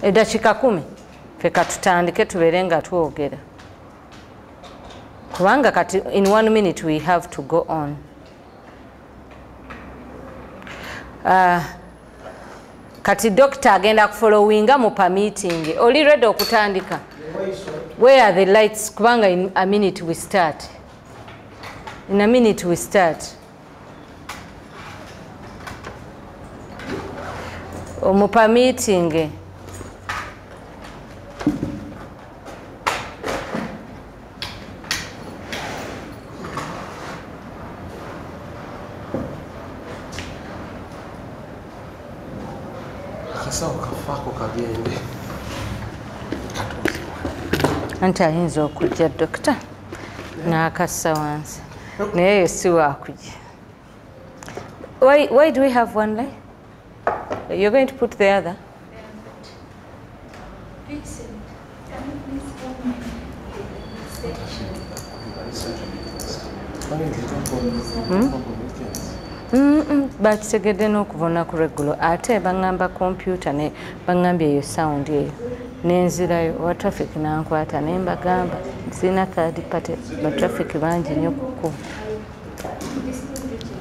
Eddakiika 10 ffe katutandike tubeere nga twogera kubanga kati in 1 minute we have to go on. Kati doctor agenda kufollowinga mu permitting. Oli ready okutandika? Where are the lights? Kubanga in a minute we start. In a minute we start. Mu permitting. Anti ayinza okujja doctor n'akassa wansi naye yo si waakujja. Why do we have one light? You're going to put the other? Bakitegedde n'okuvuna ku regulo ate baŋŋamba computer ne baŋŋambye eyo sound eyo nenzirayo wa traffic nankwata ne mbagamba sina third party ba traffic bangi nnyo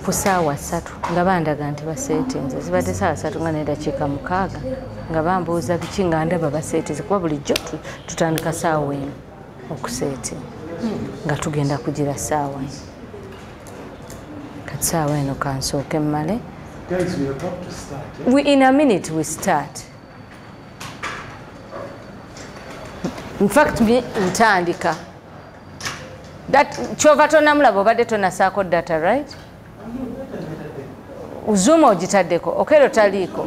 ku ssaawa 3 nga bandaga nti baseetinze zibadde ssaawa 3 nga n'eddakiika 6 nga bambuuza biki nga ndaba baseetinze kuba bulijjo tutandika ssaawa eno okuseetinga nga tugenda kugira ssaawa eno. Kati ssaawa eno kansooke mmale. In a minute we start. In fact ntandika. Kyova tonamulaba obadde tonasaako data, right? Zoom ogitaddeko okero taliiko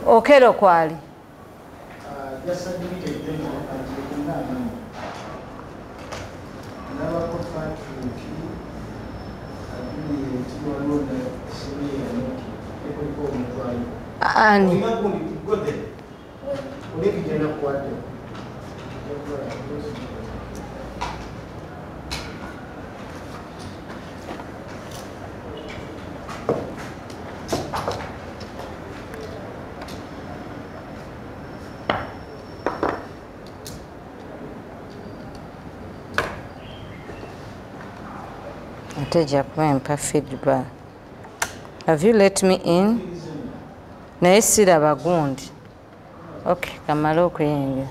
okero kwali ani Teja kumpa feedback. Have you let me in? Naye siraba gundi. Okay, kamala okuyingira.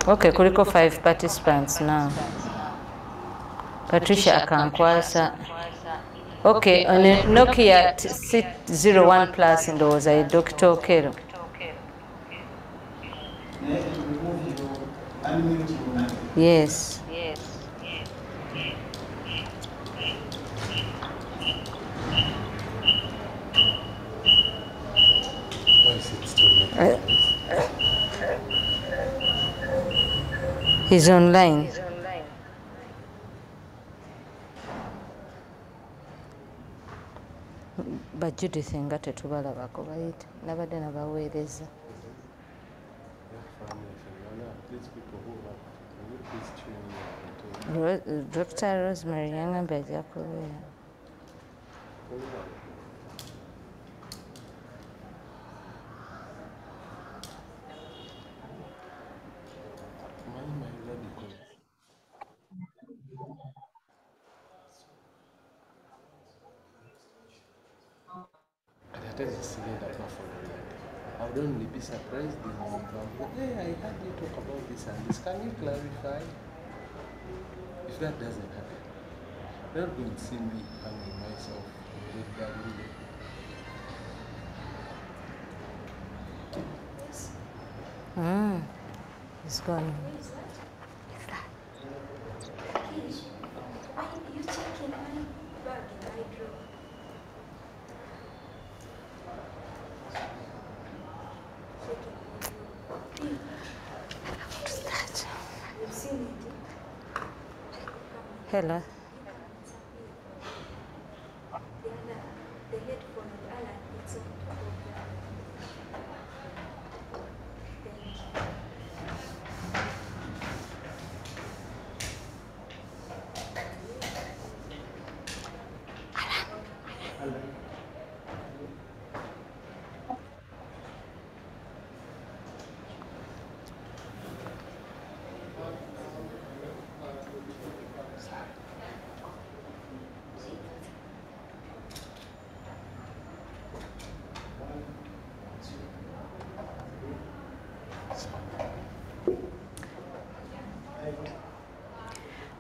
Okay, kuliko 5 participants now. Patricia akankwasa. Okay, on a Nokia 601 Plus ndowooza ye Dr. Okero. Yes. He's online. But Judith nga tetubalabako bayita nabadde nabaweereza. Dr. Rosemary yangambye ajja kubeera. I would only be surprised hey, I heard you talk about this and this. Can you clarify? If that doesn't happen, they're not going to see me hanging myself with that video. It's gone. Why are you checking my bag in my drawer? What's that? You've seen it. Hello. The headphone of Alan, it's on top of that. Thank you.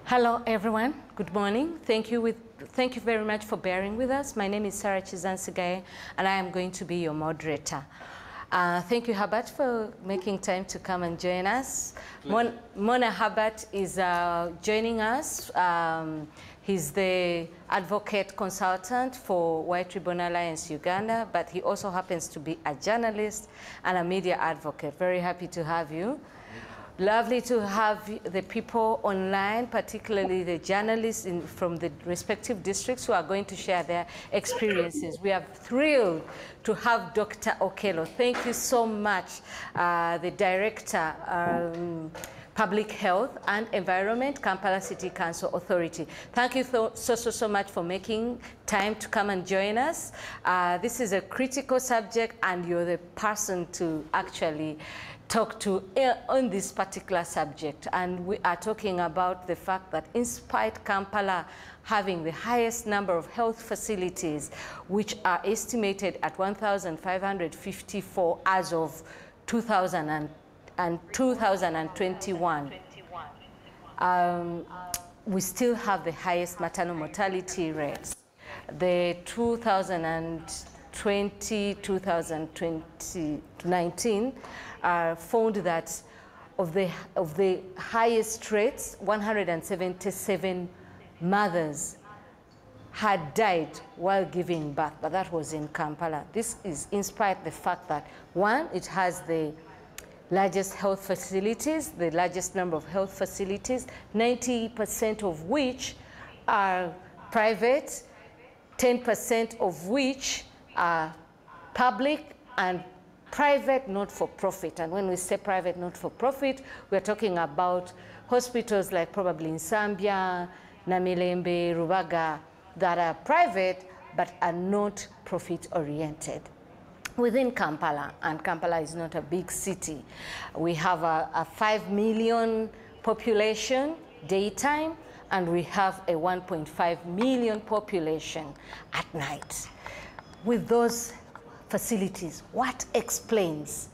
Hello everyone, good morning. Thank you very much for bearing with us. My name is Sarah Chizansigaye and I am going to be your moderator. Thank you, Herbert, for making time to come and join us. Mona Herbert is joining us. He's the advocate consultant for White Ribbon Alliance Uganda, but he also happens to be a journalist and a media advocate. Very happy to have you. Lovely to have the people online, particularly the journalists from the respective districts who are going to share their experiences. We are thrilled to have Dr. Okello. Thank you so much, the Director, Public Health and Environment, Kampala City Council Authority. Thank you so much for making time to come and join us. This is a critical subject and you're the person to actually talk to on this particular subject. And we are talking about the fact that in spite Kampala having the highest number of health facilities, which are estimated at 1,554 as of 2021, we still have the highest maternal mortality rates. The 2020-2019 found that of the highest rates, 177 mothers had died while giving birth, but that was in Kampala. This is in spite of the fact that, one, it has the largest health facilities, the largest number of health facilities, 90% of which are private, 10% of which are public and private not-for-profit. And when we say private not-for-profit, we're talking about hospitals like probably in Zambia, Namilembe, Rubaga, that are private but are not profit-oriented. Within Kampala, and Kampala is not a big city, we have a 5 million population daytime, and we have a 1.5 million population at night. With those facilities, what explains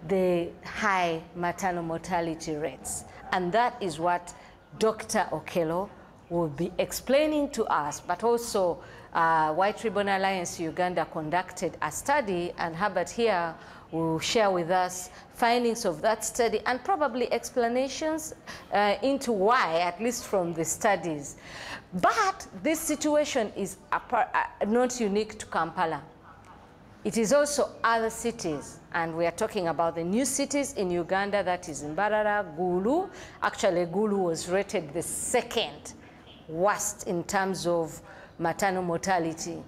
the high maternal mortality rates? And that is what Dr. Okello will be explaining to us, but also White Ribbon Alliance Uganda conducted a study, and Herbert here will share with us findings of that study and probably explanations into why, at least from the studies. But this situation is not unique to Kampala. It is also other cities, and we are talking about the new cities in Uganda, that is Mbarara, Gulu. Actually, Gulu was rated the second worst in terms of maternal mortality.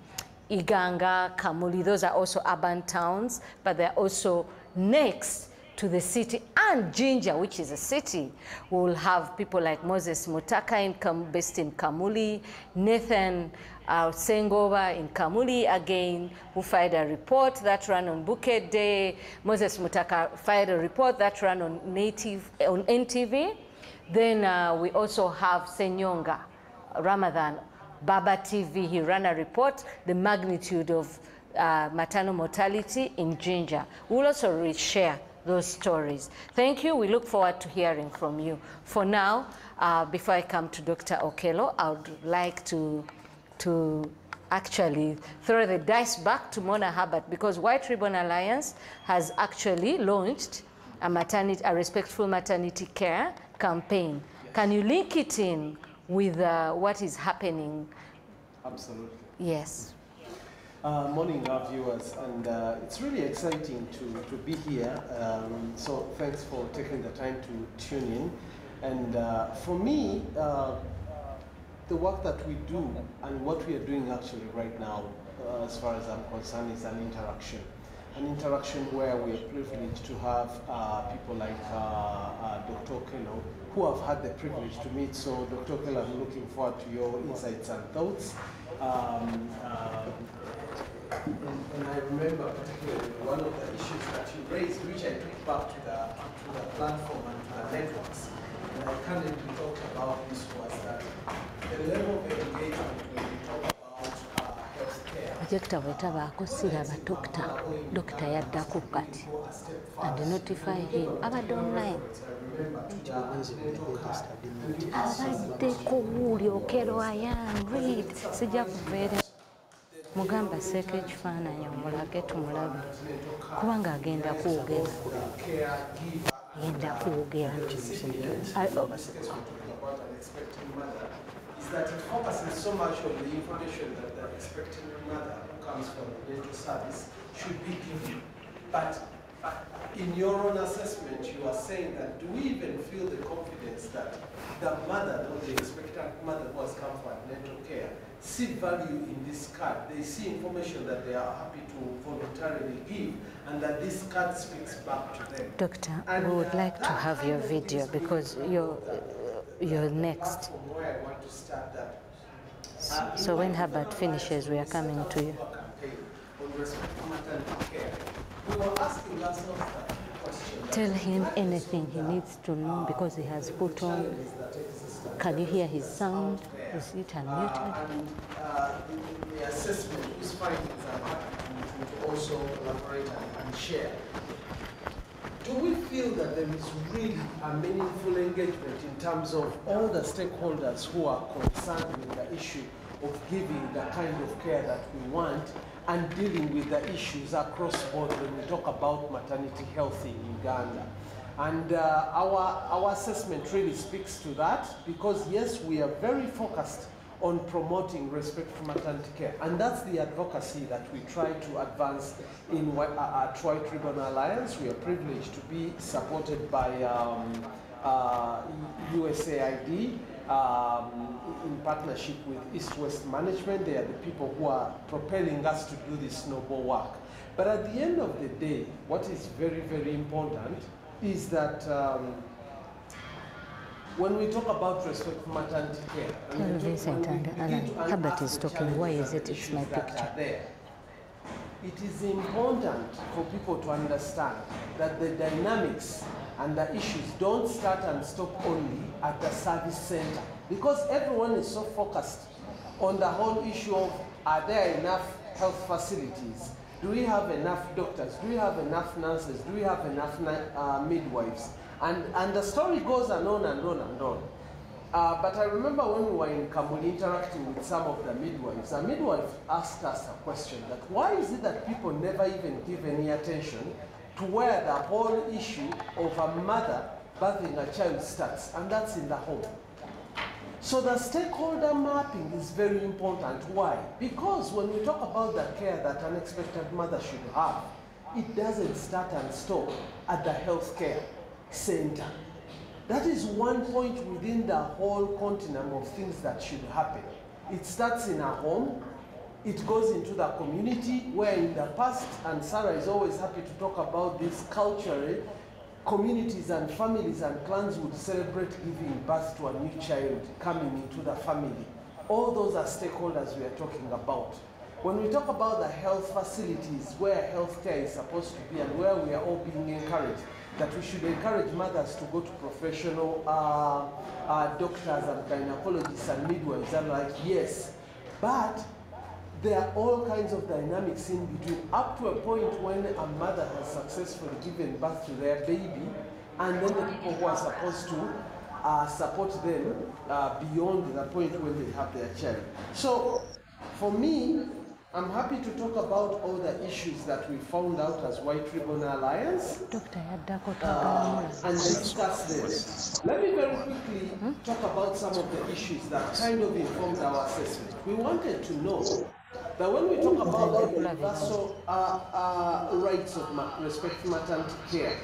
Iganga, Kamuli, those are also urban towns, but they're also next to the city, and Jinja, which is a city. We will have people like Moses Mutaka based in Kamuli, Nathan Sengova in Kamuli again, who filed a report that ran on Bouquet Day. Moses Mutaka filed a report that ran on NTV. Then we also have Senyonga Ramadan, Baba TV. He ran a report, the magnitude of maternal mortality in Jinja. We'll also reshare those stories. Thank you. We look forward to hearing from you. For now, before I come to Dr. Okello, I would like to actually throw the dice back to Mona Herbert, because White Ribbon Alliance has actually launched a respectful maternity care campaign. Yes. Can you link it in with what is happening? Absolutely. Yes. Morning, our viewers, and it's really exciting to be here. So thanks for taking the time to tune in. And for me, the work that we do and what we are doing actually right now, as far as I'm concerned, is an interaction where we are privileged to have people like Dr. Okello, who I've had the privilege to meet. So Dr. Okello, I'm looking forward to your insights and thoughts. And I remember particularly one of the issues that you raised, which I took back to the platform and to the networks. And I candidly talked about this was that the level of engagement when we talk about healthcare rejecta bwetabaako siraba dokita yaddako kati and notify him abadde online abaddeko wuulyoke Ryan read sijja kuveera mugamba seeko ekifaananyi omulage tumulabe kubanga agenda kwogera that it focuses so much on the information that the expecting mother who comes from the dental service should be given. But in your own assessment, you are saying that do we even feel the confidence that the mother or the expectant mother who has come for dental care see value in this card? They see information that they are happy to voluntarily give, and that this card speaks back to them. Doctor, and we would like to have your video because you're next. Where I want to start that. So when Herbert finishes, we are coming to you. We were asking last question. Tell him anything he needs to know because he has put on. Can you hear his sound? Is it unmuted? And the assessment, whose findings I'm happy to also elaborate and share. Do we feel that there is really a meaningful engagement in terms of all the stakeholders who are concerned with the issue of giving the kind of care that we want and dealing with the issues across board when we talk about maternity health in Uganda? And our assessment really speaks to that because yes, we are very focused on promoting respect for maternity care. And that's the advocacy that we try to advance in our Tri-Tribunal Alliance. We are privileged to be supported by USAID in partnership with East-West Management. They are the people who are propelling us to do this noble work. But at the end of the day, what is very, very important is that when we talk about respect for maternity care, Vincent and Alan, Herbert is talking. Why is it? It's my picture. It is important for people to understand that the dynamics and the issues don't start and stop only at the service center, because everyone is so focused on the whole issue of are there enough health facilities? Do we have enough doctors? Do we have enough nurses? Do we have enough midwives? And the story goes on and on and on. But I remember when we were in Kampala interacting with some of the midwives, a midwife asked us a question that why is it that people never even give any attention to where the whole issue of a mother birthing a child starts, and that's in the home. So the stakeholder mapping is very important. Why? Because when we talk about the care that an expectant mother should have, it doesn't start and stop at the healthcare center. That is one point within the whole continuum of things that should happen. It starts in a home, it goes into the community, where in the past, and Sarah is always happy to talk about this culturally, communities and families and clans would celebrate giving birth to a new child coming into the family. All those are stakeholders we are talking about. When we talk about the health facilities where healthcare is supposed to be and where we are all being encouraged, that we should encourage mothers to go to professional doctors and gynecologists and midwives, and like, yes, but there are all kinds of dynamics in between, up to a point when a mother has successfully given birth to their baby, and then the people who are supposed to support them beyond the point when they have their child. So, for me, I'm happy to talk about all the issues that we found out as White Tribunal Alliance and discuss them. Let me very quickly talk about some of the issues that kind of informed our assessment. We wanted to know that when we talk about the universal rights of respect for maternity care,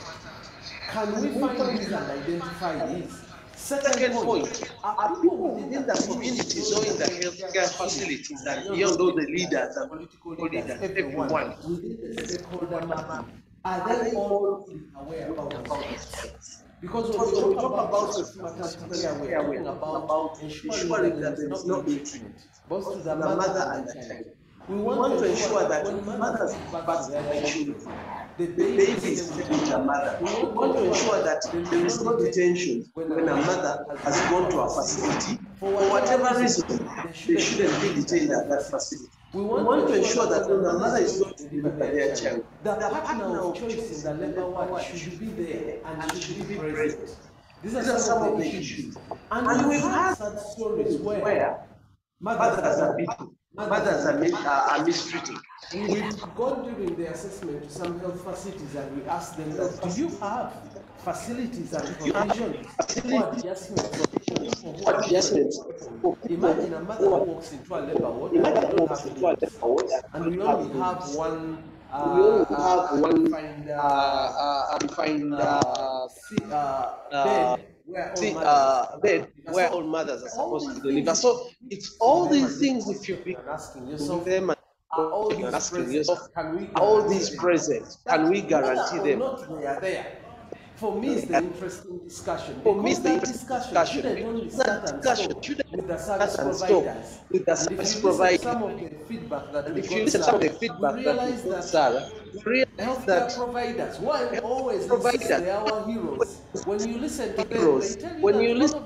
can we find these and identify these? Second point, are people within the communities or in the healthcare facilities and beyond all the leaders and political leaders, everyone within the stakeholder mapping, are they all aware about this? Because when we talk about maternity care, we're talking about ensuring that there is no treatment, both to the mother and the child. We want to ensure that when mothers give birth to their children, the baby is staying with the mother. We want to ensure that there is no detention when a mother has gone to a facility. For whatever reason, they shouldn't be detained at that facility. We want to ensure that when the mother is going to deliver their child, the partner of choice in the labor ward should be there and should be present. These are some of the issues. And we've had such stories where mothers are mistreated. We've gone during the assessment to some health facilities and we asked them, do you have facilities and provisions for adjustments? Imagine a mother who walks into a labor ward and they don't have toilets, and we only have one bed where all mothers are supposed to deliver. So it's all these things. If you've been asking yourself, are all these present? Can we guarantee them? Not they are there. For me, it's the interesting discussion. Because that discussion shouldn't only start and stop with the service providers. And if you listen to some of the feedback that we got, we realize that healthcare providers, why we always insist they are our heroes. When you listen to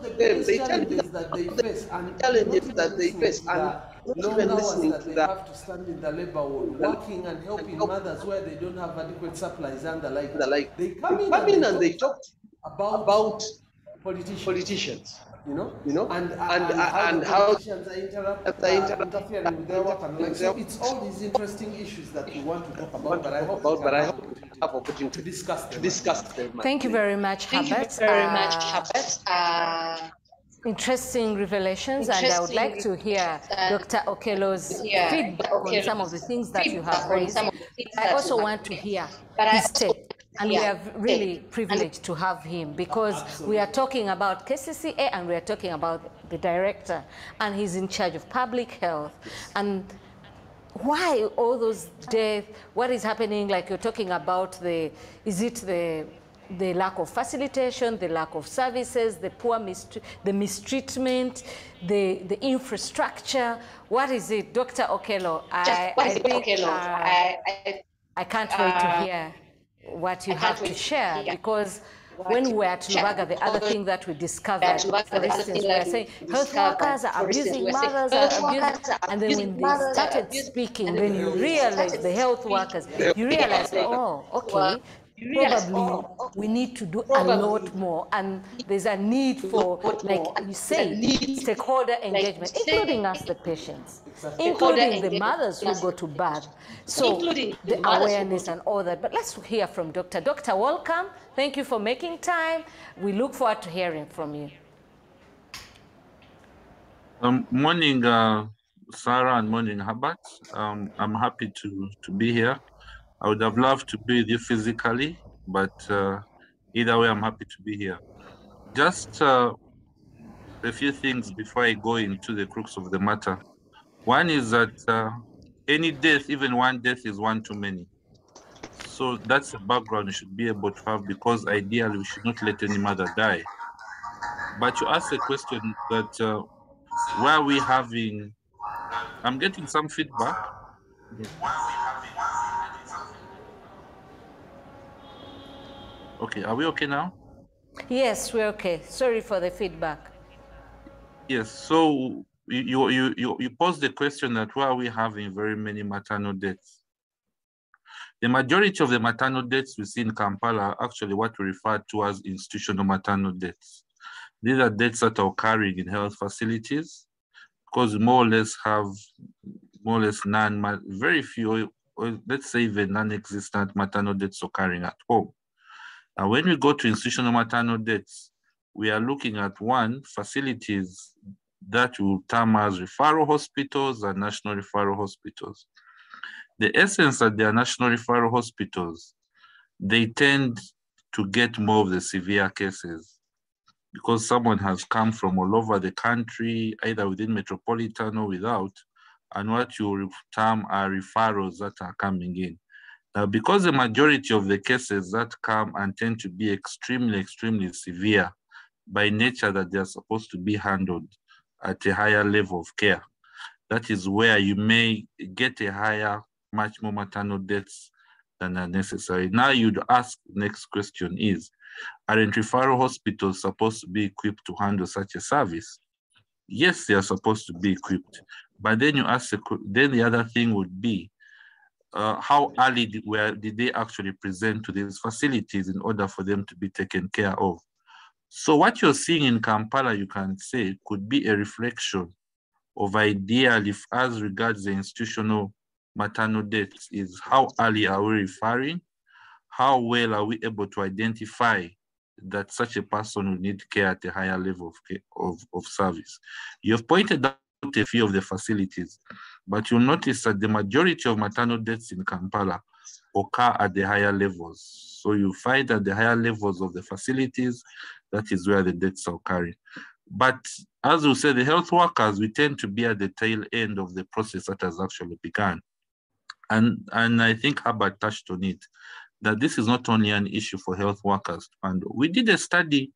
them, they tell you that one of the biggest challenges that they face, and long hours that they have to stand in the labor ward, working and helping mothers where they don't have adequate supplies and the like. They come in and they talk about politicians, and how politicians are interfering with their work and like. So it's all these interesting issues that we want to talk about, but I hope we have opportunity to discuss them. Thank you very much, Herbert. Interesting revelations, and I would like to hear Dr. Okello's feedback on some of the things that you have raised. I also want to hear his take, and we are really privileged to have him because we are talking about KCCA and we are talking about the director, and he's in charge of public health. And why all those deaths? What is happening? Like you're talking about is it the lack of facilitation, the lack of services, the mistreatment, the infrastructure? What is it, Dr. Okello? I can't wait to hear what you have to share, because when we were at Lubaga, the other thing that we discovered, for instance, we were saying health workers are abusing mothers, and then when they started speaking, then you realize the health workers, you realize, oh, okay, probably we need to do a lot more, and there's a need for, like you say, stakeholder engagement, including us, the patients, including the mothers who go to birth, so the awareness and all that. But let's hear from Doctor. Doctor, welcome. Thank you for making time. We look forward to hearing from you. Morning, Sarah, and morning, Herbert. I'm happy to be here. I would have loved to be with you physically, but either way, I'm happy to be here. Just a few things before I go into the crux of the matter. One is that any death, even one death, is one too many. So that's a background you should be able to have, because ideally we should not let any mother die. But you asked a question that why are we having, I'm getting some feedback. Okay, are we okay now? Yes, we're okay. Sorry for the feedback. Yes, so you posed the question that why are we having very many maternal deaths? The majority of the maternal deaths we see in Kampala are actually what we refer to as institutional maternal deaths. These are deaths that are occurring in health facilities, because we more or less have very few, or let's say even non-existent maternal deaths occurring at home. And when we go to institutional maternal deaths, we are looking at facilities that we will term as referral hospitals and national referral hospitals. The essence that they are national referral hospitals, they tend to get more of the severe cases because someone has come from all over the country, either within metropolitan or without, and what you term are referrals that are coming in. Now, because the majority of the cases that come and tend to be extremely, extremely severe by nature, that they are supposed to be handled at a higher level of care, that is where you may get much more maternal deaths than are necessary. Now you'd ask, next question is, aren't referral hospitals supposed to be equipped to handle such a service? yes, they are supposed to be equipped. But then you ask, then the other thing would be, how early did they actually present to these facilities in order for them to be taken care of? So what you're seeing in Kampala, you can say, could be a reflection of ideally, as regards the institutional maternal deaths, is how early are we referring? How well are we able to identify that such a person will need care at a higher level of service? You've pointed out a few of the facilities, but you'll notice that the majority of maternal deaths in Kampala occur at the higher levels. So you find at the higher levels of the facilities, that is where the deaths are occurring. But as we say, the health workers, we tend to be at the tail end of the process that has actually begun. And I think Herbert touched on it, that this is not only an issue for health workers. And we did a study,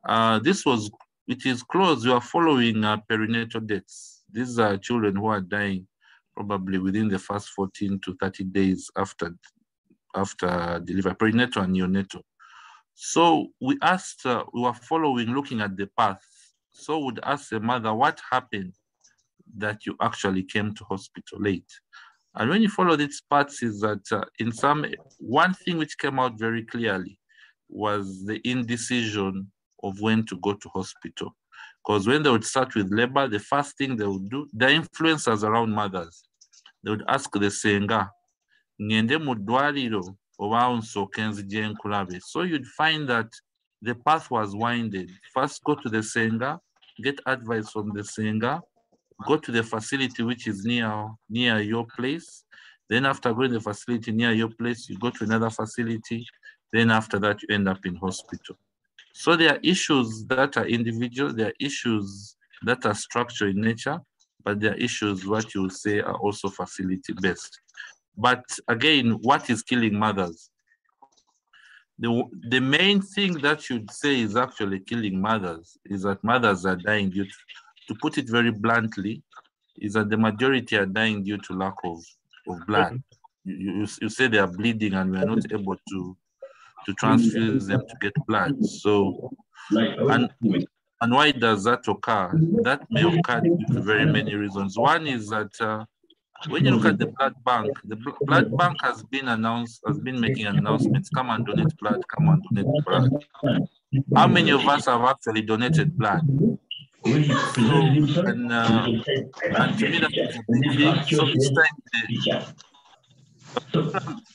it is close, we are following perinatal deaths. These are children who are dying probably within the first 14 to 30 days after delivery, perinatal and neonatal. So we asked, we were following, looking at the path. So we'd ask the mother, what happened that you actually came to hospital late? And when you follow these paths, is that one thing which came out very clearly was the indecision of when to go to hospital. Because when they would start with labor, the first thing they would do, the influencers around mothers, they would ask the senga, ngende mu ddwaliro oba nsooke nzije nkulabe. So you'd find that the path was winded. First go to the senga, get advice from the senga, go to the facility which is near your place. Then after going to the facility near your place, you go to another facility. Then after that, you end up in hospital. So there are issues that are individual, there are issues that are structural in nature, but there are issues what you will say are also facility-based. But again, what is killing mothers? The main thing that you'd say is actually killing mothers is that mothers are dying due to put it very bluntly, is that the majority are dying due to lack of blood. You say they are bleeding and we are not able to transfuse them to get blood. So, and why does that occur? That may occur due to very many reasons. One is that when you look at the blood bank has been making announcements, come and donate blood, come and donate blood. How many of us have actually donated blood? So, and to me, that is a big thing. So each time,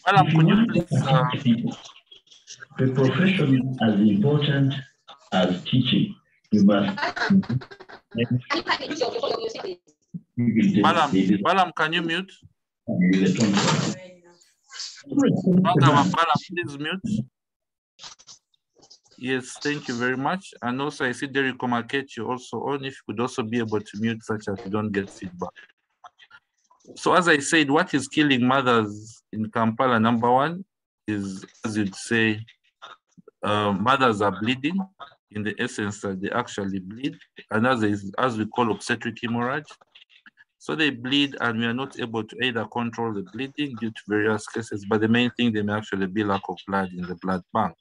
Madam, could you please? The profession is as important as teaching. You must. Madam, can you mute? Madam, please mute. Yes, thank you very much. And also, I see Derek Market, you also on, if you could also be able to mute such that you don't get feedback. So as I said, what is killing mothers in Kampala, number one, is, as you'd say, mothers are bleeding in the essence that they actually bleed, and as we call obstetric hemorrhage. So they bleed and we are not able to either control the bleeding due to various cases, but the main thing, they may actually be lack of blood in the blood bank.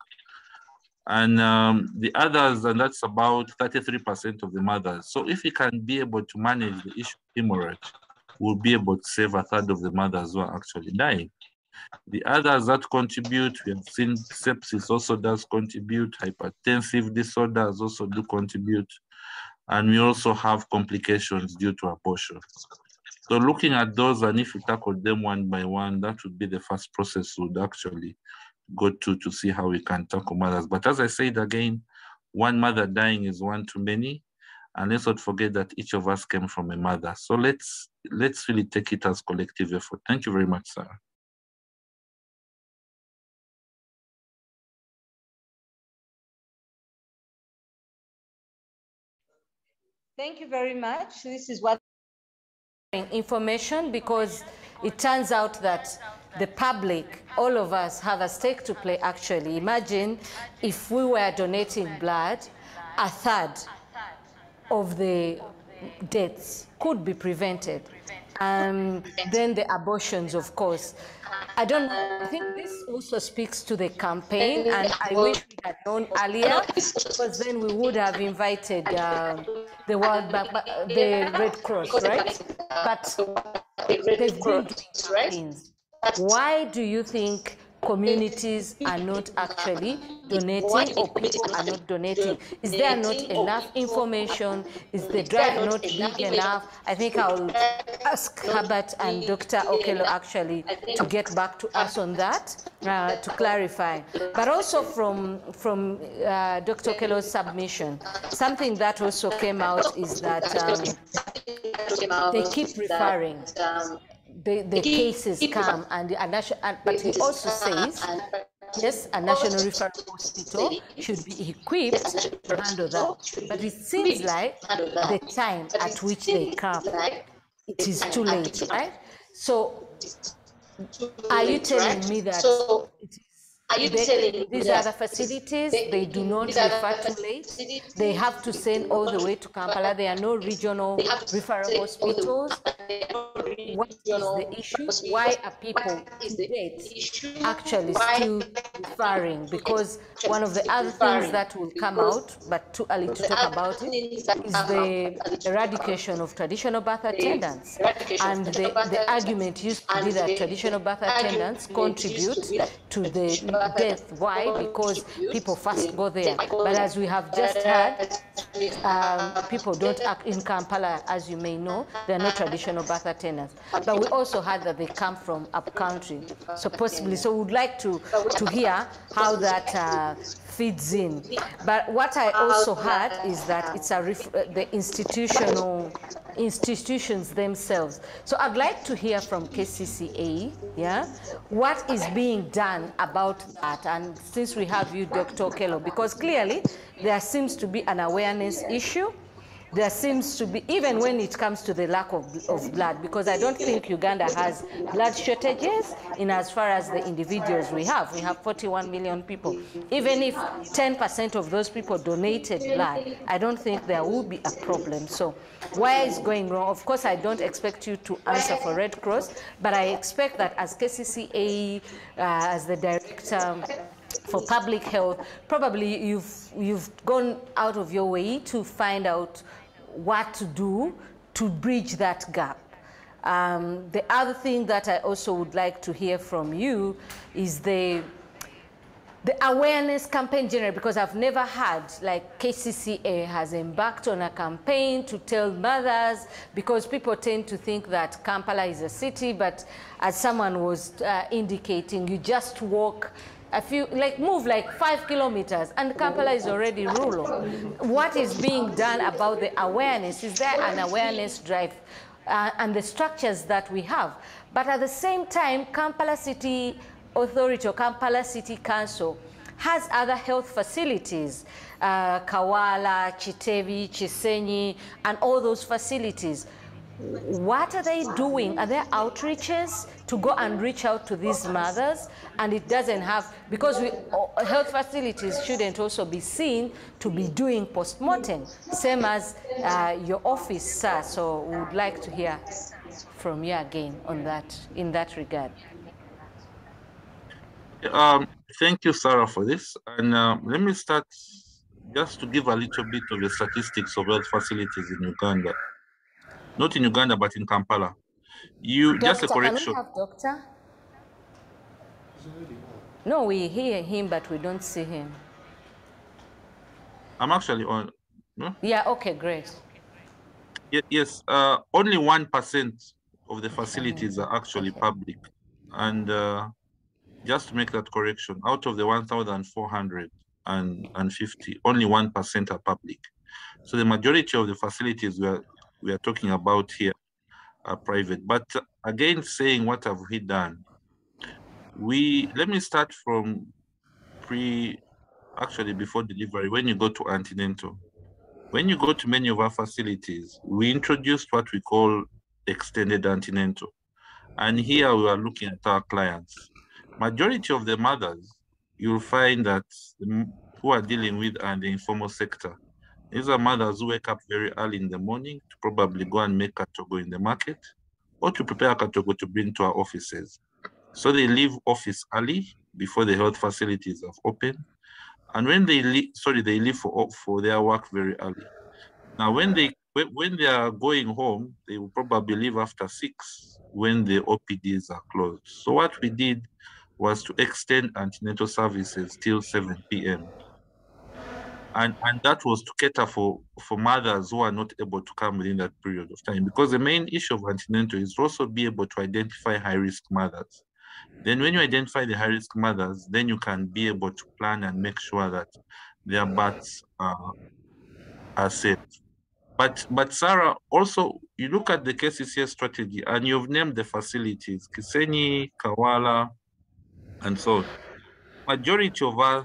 And the others, and that's about 33% of the mothers. So if we can be able to manage the issue of hemorrhage, we'll be able to save a third of the mothers who are actually dying. The others that contribute, we have seen sepsis also does contribute, hypertensive disorders also do contribute, and we also have complications due to abortion. So looking at those, and if we tackle them one by one, that would be the first process we would actually go to see how we can tackle mothers. But as I said again, one mother dying is one too many, and let's not forget that each of us came from a mother. So let's really take it as collective effort. Thank you very much, Sarah. Thank you very much. This is what information, because it turns out that the public, all of us, have a stake to play actually. Imagine if we were donating blood, a third of the deaths could be prevented. Then the abortions, of course. I don't know, I think this also speaks to the campaign, and I wish we had known earlier, because then we would have invited the Red Cross, right? But they've been doing campaigns. Why do you think communities are not actually donating, or people are not donating? Is there not enough information? Is the drive not big enough? I think I'll ask Herbert and Dr. Okello actually to get back to us on that, to clarify. But also from Dr. Okello's submission, something that also came out is that they keep referring. The cases come, but he also says, yes, a national referral hospital should be equipped to handle that. But it seems like the time at which they come, it is too late, right? So are you telling me that these other facilities, they do not refer too late? They have to send all the way to Kampala. There are no regional referral hospitals. What is the issue? Why are people to date actually still referring? Because one of the other things that will come out, but too early to talk about it, is the eradication of traditional birth attendants. And the argument used to be that traditional birth attendants contribute to the death. Why? Because people first go there. But as we have just heard, people don't act in Kampala, as you may know. There are no traditional birth attendants. But we also heard that they come from up country, so possibly. So we'd like to hear how that feeds in. But what I also heard is that it's the institutions themselves. So I'd like to hear from KCCA, yeah, what is being done about that. And since we have you, Dr. Okello, because clearly there seems to be an awareness issue. There seems to be, even when it comes to the lack of blood, because I don't think Uganda has blood shortages in as far as the individuals we have. We have 41 million people. Even if 10% of those people donated blood, I don't think there will be a problem. So why is going wrong? Of course, I don't expect you to answer for Red Cross, but I expect that as KCCA, as the director for public health, probably you've gone out of your way to find out what to do to bridge that gap. The other thing that I also would like to hear from you is the awareness campaign generally, because I've never had, like KCCA has embarked on a campaign to tell mothers, because people tend to think that Kampala is a city, but as someone was indicating, you just walk move like 5 kilometers, and Kampala is already rural. What is being done about the awareness? Is there an awareness drive and the structures that we have? But at the same time, Kampala City Authority or Kampala City Council has other health facilities, Kawala, Chitevi, Chisenyi, and all those facilities. What are they doing? Are there outreaches to go and reach out to these mothers? And it doesn't have, because health facilities shouldn't also be seen to be doing post-mortem, same as your office, sir. So we would like to hear from you again on that, in that regard. Thank you, Sarah, for this. And let me start just to give a little bit of the statistics of health facilities in Uganda. Not in Uganda, but in Kampala. Just a correction. Can we have doctor? No, we hear him, but we don't see him. I'm actually on. No? Yeah, okay, great. Yes, only 1% of the facilities are actually public. And just to make that correction, out of the 1,450, only 1% are public. So the majority of the facilities we are talking about here are private. But again, saying what have we done? Let me start from before delivery, when you go to antenatal. When you go to many of our facilities, we introduced what we call extended antenatal. And here we are looking at our clients. Majority of the mothers, you'll find that who are dealing with the informal sector. These are mothers who wake up very early in the morning to probably go and make katogo in the market or to prepare katogo to bring to our offices. So they leave office early before the health facilities have opened. And when they leave, they leave for their work very early. Now, when they are going home, they will probably leave after 6 when the OPDs are closed. So what we did was to extend antenatal services till 7 p.m. And that was to cater for mothers who are not able to come within that period of time. Because the main issue of antenatal is to also be able to identify high-risk mothers. Then when you identify the high-risk mothers, then you can be able to plan and make sure that their births are safe. But Sarah, also, you look at the KCCS strategy and you've named the facilities, Cassini, Kawala, and so on. Majority of our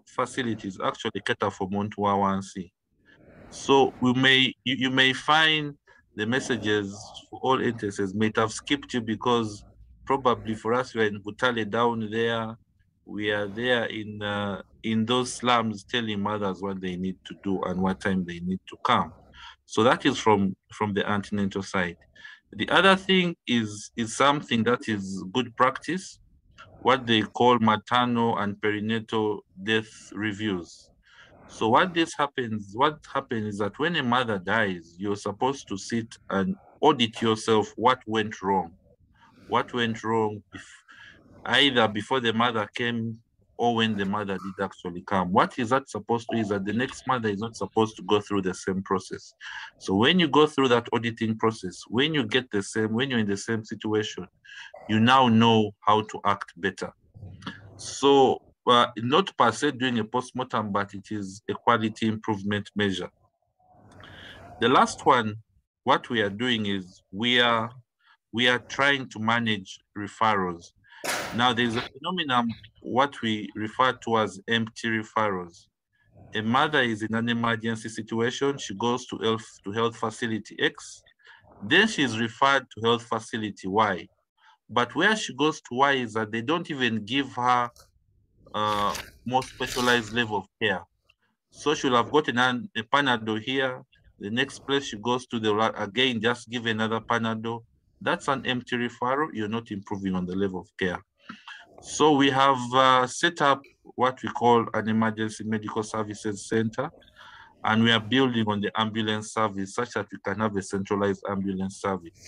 facilities actually cater for Montua 1C. So you may find the messages for all entities may have skipped you because probably for us, we're in Butale down there, we are there in those slums telling mothers what they need to do and what time they need to come. So that is from the antenatal side. The other thing is something that is good practice, what they call maternal and perinatal death reviews. So what happens is that when a mother dies, you're supposed to sit and audit yourself what went wrong. What went wrong either before the mother came or when the mother did actually come. What is that supposed to is that the next mother is not supposed to go through the same process. So when you go through that auditing process, when you're in the same situation, you now know how to act better. So not per se doing a postmortem, but it is a quality improvement measure. The last one, what we are doing is we are trying to manage referrals. Now there's a phenomenon, what we refer to as empty referrals. A mother is in an emergency situation, she goes to health facility X, then she's referred to health facility Y. But where she goes to Y is that they don't even give her more specialized level of care. So she'll have gotten a Panadol here. The next place she goes to, they'll again just give another Panadol. That's an empty referral. You're not improving on the level of care. So we have set up what we call an emergency medical services center, and we are building on the ambulance service such that we can have a centralized ambulance service.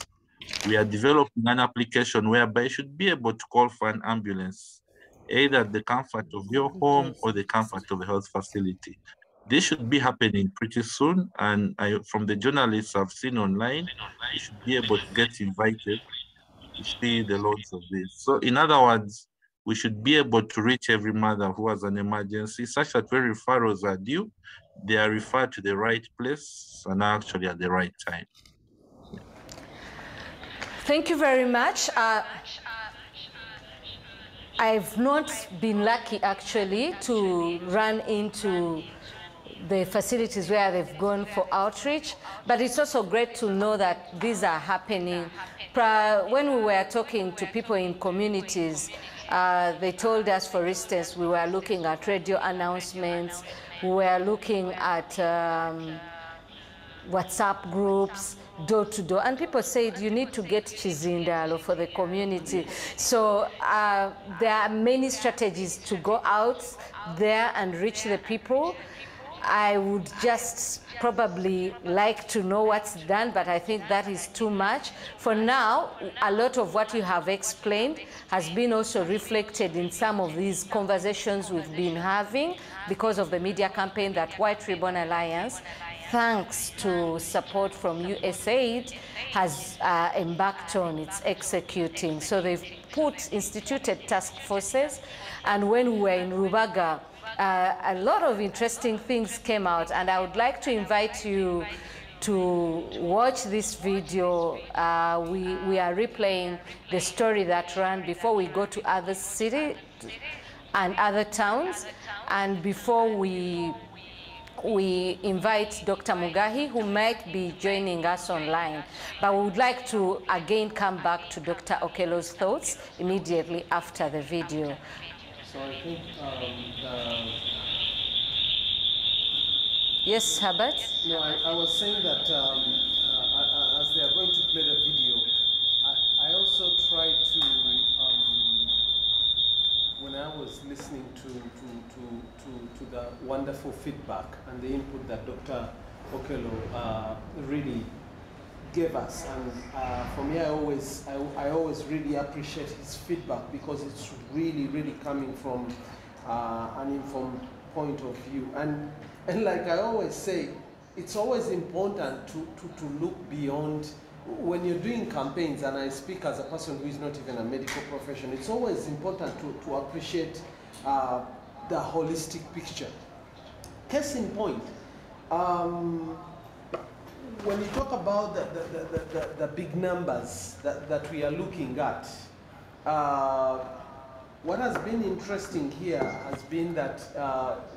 We are developing an application whereby you should be able to call for an ambulance, either at the comfort of your home or the comfort of a health facility. This should be happening pretty soon, and from the journalists I've seen online, you should be able to get invited to see the launch of this. So in other words, we should be able to reach every mother who has an emergency, such that when referrals are due, they are referred to the right place and actually at the right time. Thank you very much. I've not been lucky actually to run into the facilities where they've gone for outreach, but it's also great to know that these are happening. When we were talking to people in communities, they told us, for instance, we were looking at radio announcements, we were looking at WhatsApp groups, door to door, and people said you need to get Chizindalo for the community. So there are many strategies to go out there and reach the people. I would just probably like to know what's done, but I think that is too much. For now, a lot of what you have explained has been also reflected in some of these conversations we've been having because of the media campaign that White Ribbon Alliance, thanks to support from USAID, has embarked on. It's executing. So they've instituted task forces, and when we were in Rubaga, a lot of interesting things came out, and I would like to invite you to watch this video. We are replaying the story that ran before we go to other cities and other towns, and before we invite Dr. Mugahi, who might be joining us online. But we would like to again come back to Dr. Okello's thoughts immediately after the video. So I think Yes, Herbert? No, I was saying that as they are going to play the video, I also tried to, when I was listening to the wonderful feedback and the input that Dr. Okello really gave us, and for me, I always really appreciate his feedback because it's really coming from an informed point of view. And like I always say, it's always important to look beyond when you're doing campaigns, and I speak as a person who is not even a medical profession. It's always important to appreciate the holistic picture. Case in point, when you talk about the big numbers that we are looking at, what has been interesting here has been that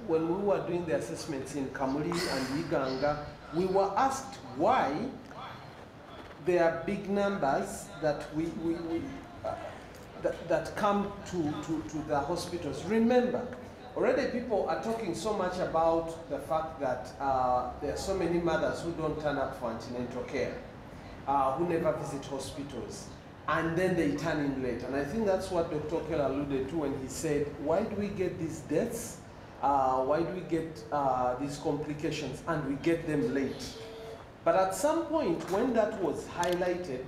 when we were doing the assessments in Kamuli and Uganda, we were asked why there are big numbers that that come to the hospitals. Remember, already people are talking so much about the fact that there are so many mothers who don't turn up for antenatal care, who never visit hospitals, and then they turn in late. And I think that's what Dr. Kell alluded to when he said, why do we get these deaths? Why do we get these complications and we get them late? But at some point when that was highlighted,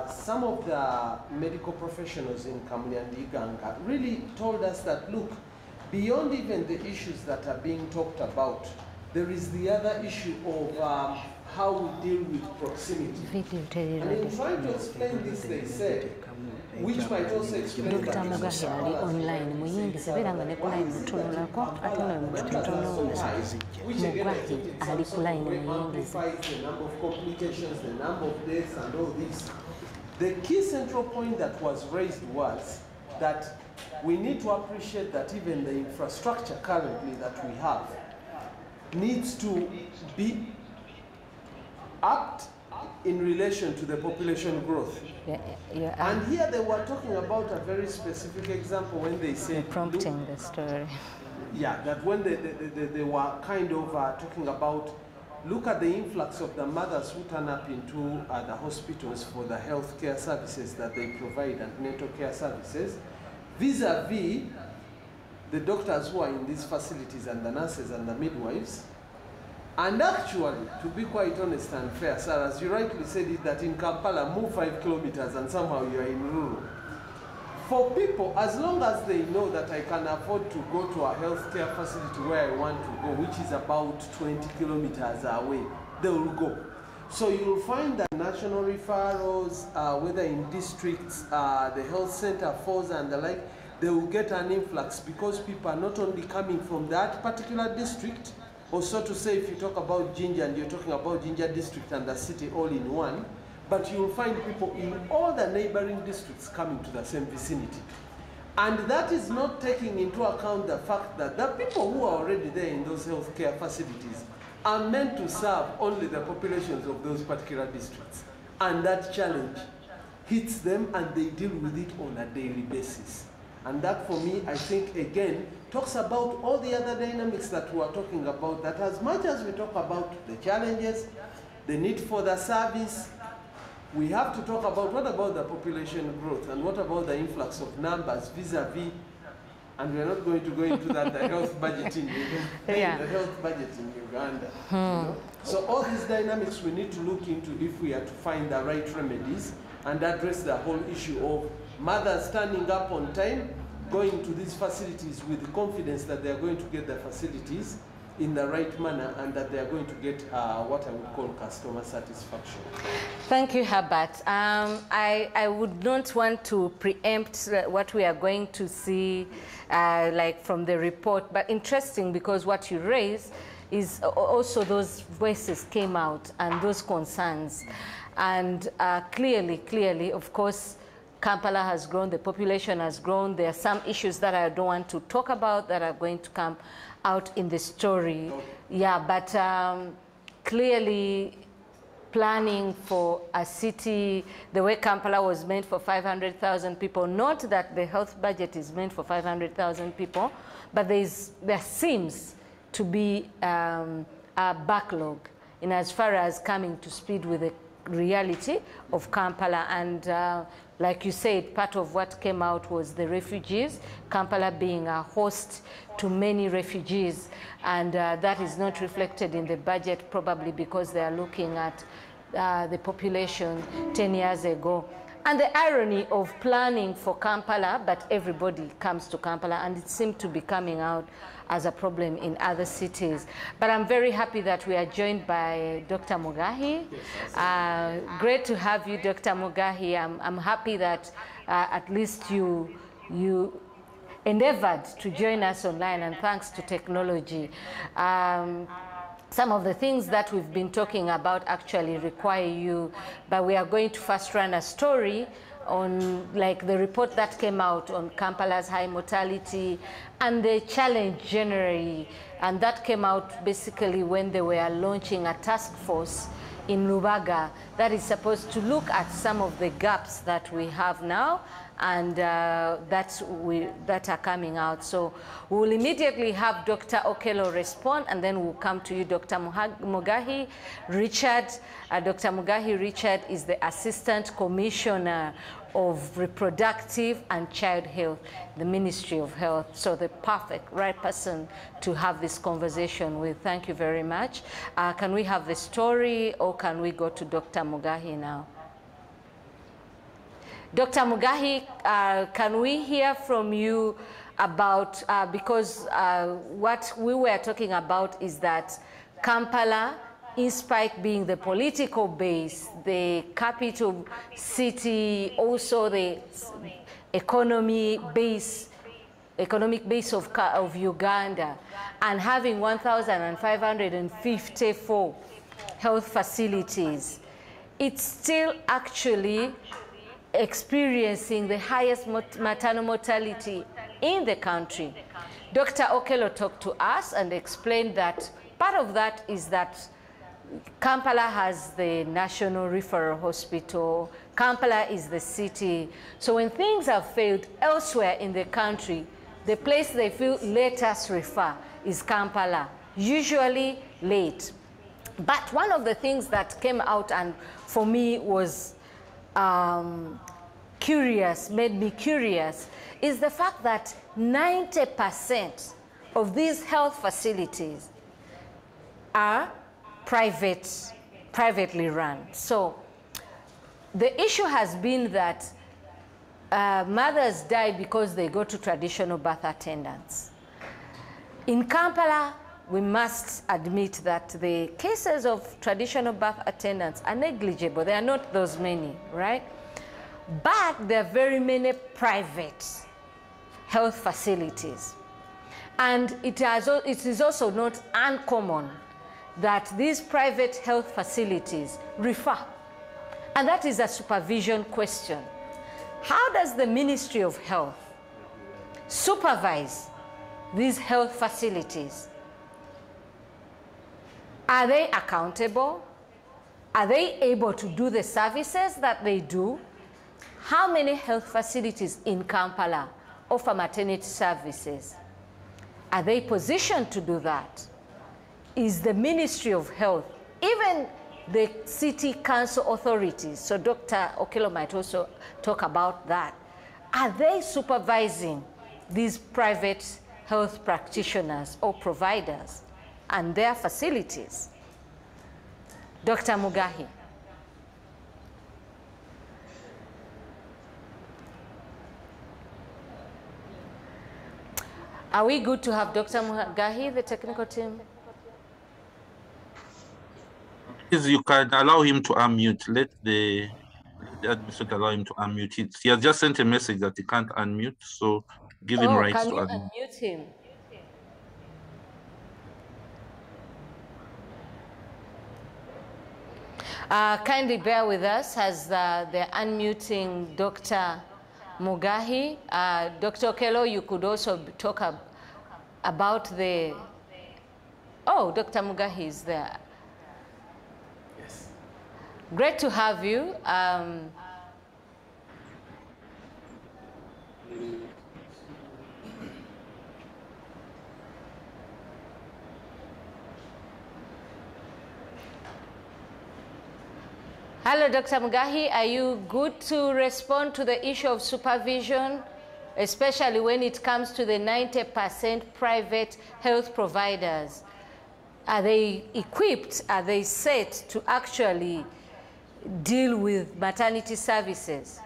some of the medical professionals in Kamuli and Uganda really told us that, look, beyond even the issues that are being talked about, there is the other issue of how we deal with proximity. And in trying to explain this, they said, which might also explain Dr. Mugahe ali online muyingize beera nga ne ku line mutunulako ate nga mututunuuza Mugahe ali ku line muyingize. The number of complications, the number of deaths and all this. The key central point that was raised was that we need to appreciate that even the infrastructure currently that we have needs to be upped in relation to the population growth. And here they were talking about a very specific example when they said... Prompting the story. Yeah, that when they were kind of talking about, look at the influx of the mothers who turn up into the hospitals for the health care services that they provide, and antenatal care services, vis-a-vis the doctors who are in these facilities and the nurses and the midwives. And actually, to be quite honest and fair, sir, as you rightly said it, that in Kampala, move 5 kilometers and somehow you are in rural. For people, as long as they know that I can afford to go to a healthcare facility where I want to go, which is about 20 kilometers away, they will go. So you'll find that national referrals, whether in districts, the health center falls and the like, they will get an influx because people are not only coming from that particular district, or so to say, if you talk about Jinja and you're talking about Jinja district and the city all in one, but you'll find people in all the neighboring districts coming to the same vicinity. And that is not taking into account the fact that the people who are already there in those healthcare facilities are meant to serve only the populations of those particular districts. And that challenge hits them and they deal with it on a daily basis. And that, for me, I think, again, talks about all the other dynamics that we are talking about, that as much as we talk about the challenges, the need for the service, we have to talk about what about the population growth and what about the influx of numbers vis-a-vis, and we're not going to go into that, the health budget in Uganda, the health budget in Uganda. You know? So all these dynamics we need to look into if we are to find the right remedies and address the whole issue of mothers standing up on time, going to these facilities with the confidence that they are going to get the facilities in the right manner and that they are going to get what I would call customer satisfaction. Thank you, Herbert. I would not want to preempt what we are going to see like from the report, but interesting because what you raise is also those voices came out and those concerns. And clearly, of course, Kampala has grown, the population has grown. There are some issues that I don't want to talk about that are going to come out in the story. Yeah, but clearly planning for a city, the way Kampala was meant for 500,000 people, not that the health budget is meant for 500,000 people, but there seems to be backlog in as far as coming to speed with the reality of Kampala. And like you said, part of what came out was the refugees, Kampala being a host to many refugees, and that is not reflected in the budget, probably because they are looking at the population 10 years ago. And the irony of planning for Kampala, but everybody comes to Kampala, and it seemed to be coming out as a problem in other cities. But I'm very happy that we are joined by Dr. Mugahi. Great to have you, Dr. Mugahi. I'm happy that at least you endeavored to join us online, and thanks to technology. Some of the things that we've been talking about actually require you, but we are going to first run a story on like the report that came out on Kampala's high mortality and the challenge generally. And that came out basically when they were launching a task force in Lubaga that is supposed to look at some of the gaps that we have now and that are coming out. So we will immediately have Dr. Okello respond, and then we'll come to you, Dr. Mugahi Richard. Dr. Mugahi Richard is the Assistant Commissioner of Reproductive and Child Health, the Ministry of Health. So the perfect right person to have this conversation with. Thank you very much. Can we have the story, or can we go to Dr. Mugahi now? Dr. Mugahi, can we hear from you about, because what we were talking about is that Kampala, in spite being the political base, the capital city, also the economic base of Uganda, and having 1,554 health facilities, it's still actually experiencing the highest maternal mortality in the country. Dr. Okello talked to us and explained that part of that is that Kampala has the National Referral Hospital. Kampala is the city. So when things have failed elsewhere in the country, the place they feel let us refer is Kampala, usually late. But one of the things that came out and for me was made me curious, is the fact that 90% of these health facilities are privately run. So the issue has been that mothers die because they go to traditional birth attendants. In Kampala, we must admit that the cases of traditional birth attendants are negligible. There are not those many, right? But there are very many private health facilities. And it is also not uncommon that these private health facilities refer. And that is a supervision question. How does the Ministry of Health supervise these health facilities? Are they accountable? Are they able to do the services that they do? How many health facilities in Kampala offer maternity services? Are they positioned to do that? Is the Ministry of Health, even the city council authorities, so Dr. Okello might also talk about that, are they supervising these private health practitioners or providers and their facilities? Dr. Mugahi. Are we good to have Dr. Mugahi, the technical team? Please, you can allow him to unmute. Let the administrator allow him to unmute it. He has just sent a message that he can't unmute, so give him rights to unmute. Can you unmute him? Kindly bear with us as they're unmuting Dr. Mugahi. Dr. Okello, you could also talk about the... Oh, Dr. Mugahi is there. Yes. Great to have you. Hello, Dr. Mugahi. Are you good to respond to the issue of supervision, especially when it comes to the 90% private health providers? Are they equipped, are they set to actually deal with maternity services?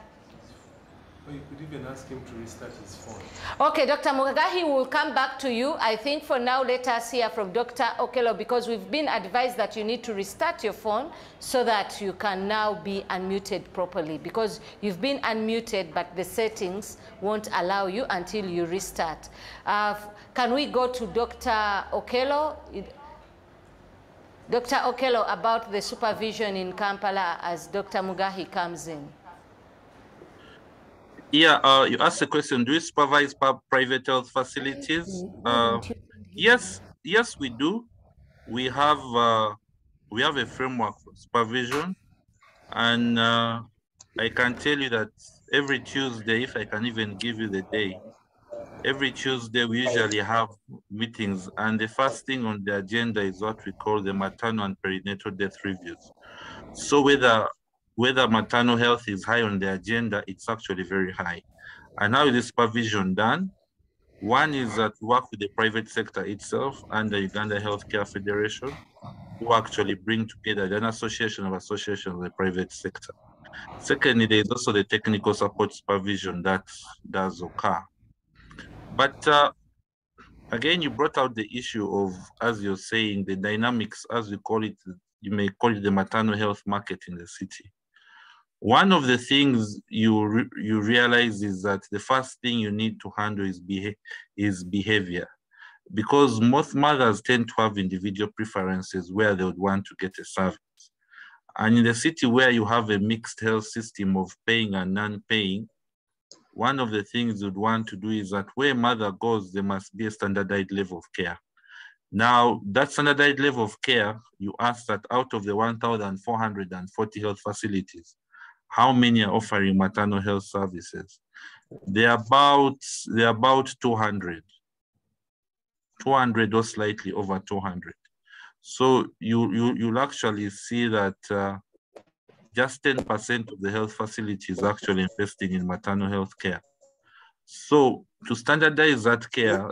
Or you could even ask him to restart his phone. Okay, Dr. Mugahi, will come back to you. I think for now, let us hear from Dr. Okello, because we've been advised that you need to restart your phone so that you can now be unmuted properly, because you've been unmuted, but the settings won't allow you until you restart. Can we go to Dr. Okello? Dr. Okello, about the supervision in Kampala as Dr. Mugahi comes in. Yeah, you asked the question, do we supervise private health facilities? Yes, we do. We have a framework for supervision, and I can tell you that every Tuesday, if I can even give you the day, every Tuesday we usually have meetings, and the first thing on the agenda is what we call the maternal and perinatal death reviews. So whether maternal health is high on the agenda, it's actually very high. And how is this supervision done? One is that we work with the private sector itself and the Uganda Healthcare Federation, who actually bring together an association of associations of the private sector. Secondly, there is also the technical support supervision that does occur. But again, you brought out the issue of, as you're saying, the dynamics, as we call it, you may call it the maternal health market in the city. One of the things you realize is that the first thing you need to handle is behavior, because most mothers tend to have individual preferences where they would want to get a service. And in the city where you have a mixed health system of paying and non-paying, one of the things you'd want to do is that where mother goes, there must be a standardized level of care. Now, that standardized level of care, you ask that out of the 1,440 health facilities, how many are offering maternal health services? They're about 200 or slightly over 200. So you'll actually see that just 10% of the health facilities are actually investing in maternal health care. So to standardize that care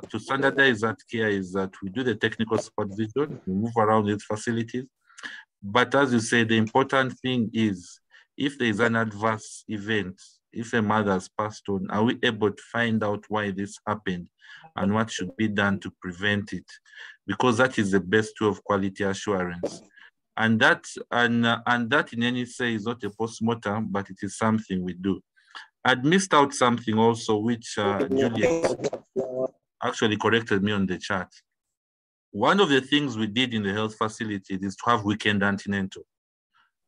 is that we do the technical supervision, we move around these facilities. But as you say, the important thing is, if there is an adverse event, if a mother has passed on, are we able to find out why this happened and what should be done to prevent it? Because that is the best way of quality assurance. And that in any say is not a postmortem, but it is something we do. I'd missed out something also, which Juliet actually corrected me on the chat. One of the things we did in the health facilities is to have weekend antenatal.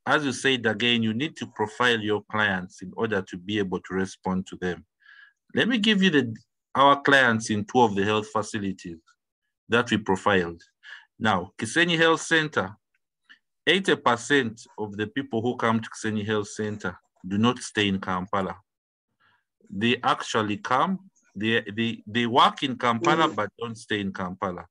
As you said again, you need to profile your clients in order to be able to respond to them. Let me give you our clients in 2 of the health facilities that we profiled. Now, Cassini Health Center, 80% of the people who come to Cassini Health Center do not stay in Kampala. They actually come, they work in Kampala, but don't stay in Kampala.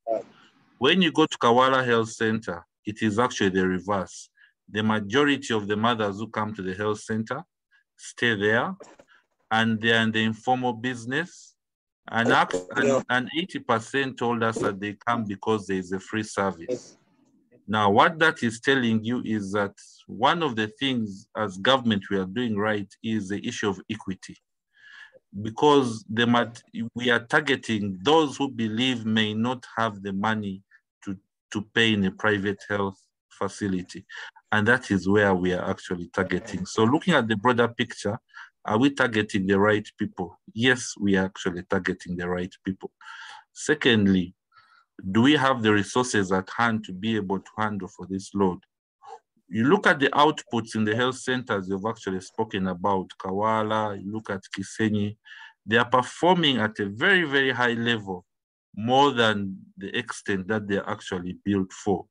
When you go to Kawala Health Center, it is actually the reverse. The majority of the mothers who come to the health center stay there, and they're in the informal business. And 80% told us that they come because there is a free service. Now, what that is telling you is that one of the things as government we are doing right is the issue of equity, because we are targeting those who believe may not have the money to pay in a private health facility. And that is where we are actually targeting. So looking at the broader picture, are we targeting the right people? Yes, we are actually targeting the right people. Secondly, do we have the resources at hand to be able to handle for this load? You look at the outputs in the health centers you've actually spoken about, Kawala, you look at Cassini, they are performing at a very, very high level, more than the extent that they're actually built for.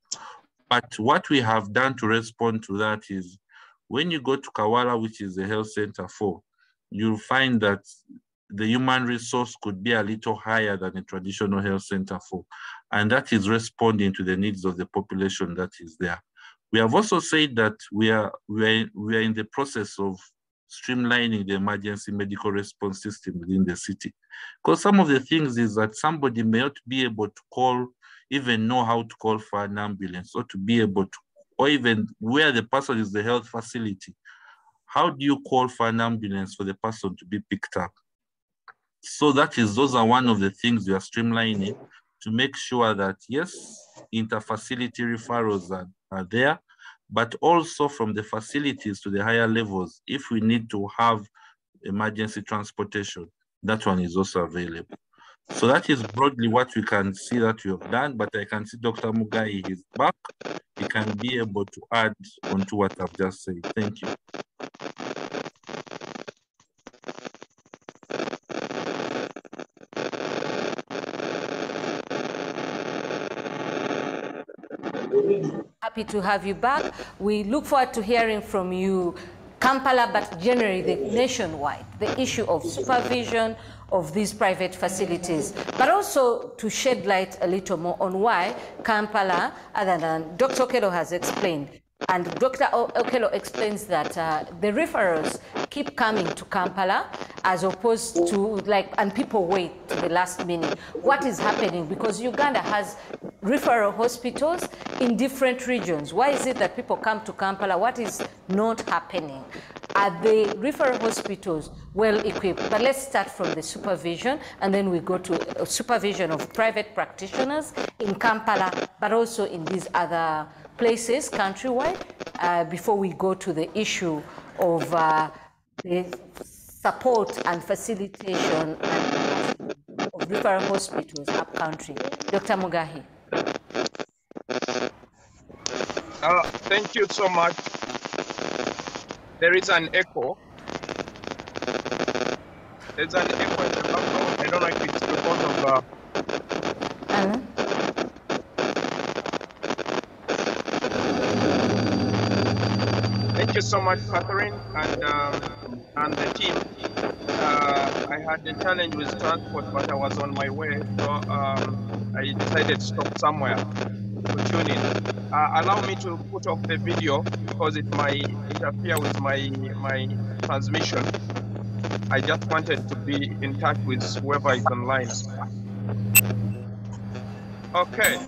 But what we have done to respond to that is, when you go to Kawala, which is the health center 4, you'll find that the human resource could be a little higher than a traditional health center 4. And that is responding to the needs of the population that is there. We have also said that we are in the process of streamlining the emergency medical response system within the city. Because some of the things is that somebody may not be able to call, even know how to call for an ambulance, or to be able to, or even where the person is the health facility. How do you call for an ambulance for the person to be picked up? So those are one of the things we are streamlining to make sure that, yes, inter-facility referrals are there, but also from the facilities to the higher levels, if we need to have emergency transportation, that one is also available. So that is broadly what we can see that we have done, but I can see Dr. Mugai is back. He can be able to add on to what I've just said. Thank you. Happy to have you back. We look forward to hearing from you, Kampala, but generally the nationwide, the issue of supervision of these private facilities, but also to shed light a little more on why Kampala, other than Dr. Okello has explained, and Dr. Okello explains that the referrals keep coming to Kampala as opposed to and people wait to the last minute. What is happening? Because Uganda has referral hospitals in different regions. Why is it that people come to Kampala? What is not happening? Are the referral hospitals well equipped? But let's start from the supervision, and then we go to supervision of private practitioners in Kampala, but also in these other places countrywide, before we go to the issue of the support and facilitation of referral hospitals up country. Dr. Mugahi. Thank you so much. There is an echo. There's an echo in the background. I don't know if it's because of Thank you so much, Catherine, and the team. I had a challenge with transport, but I was on my way, so I decided to stop somewhere to tune in. Allow me to put off the video because it might interfere with my transmission. I just wanted to be in touch with whoever is online. Okay.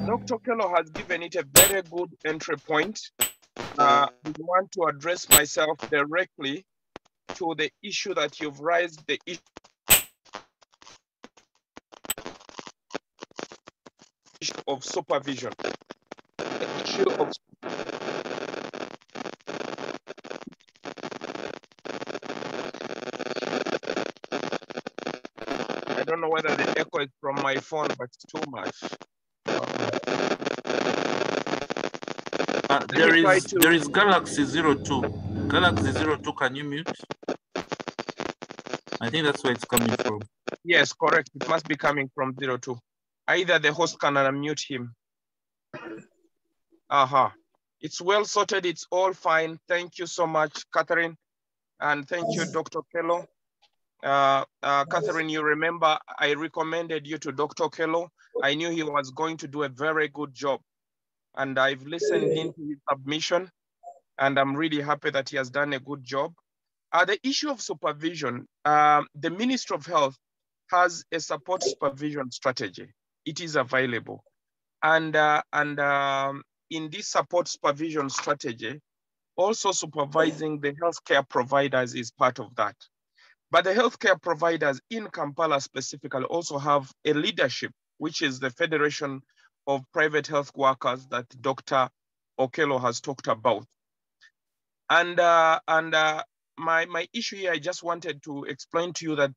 Dr. Okello has given it a very good entry point. I want to address myself directly to the issue that you've raised, the issue of supervision. The issue of I don't know whether the echo is from my phone, but it's too much. There is Galaxy 02. Galaxy 02, can you mute? I think that's where it's coming from. Yes, correct. It must be coming from 02. Either the host can unmute him. It's well sorted. It's all fine. Thank you so much, Catherine. And thank you, Dr. Okello. Catherine, you remember I recommended you to Dr. Okello. I knew he was going to do a very good job. And I've listened into his submission, and I'm really happy that he has done a good job. The issue of supervision, the Ministry of Health has a support supervision strategy. It is available. And in this support supervision strategy, also supervising the healthcare providers is part of that. But the healthcare providers in Kampala specifically also have a leadership, which is the Federation of Private Health Workers that Dr. Okello has talked about. And my issue here, I just wanted to explain to you that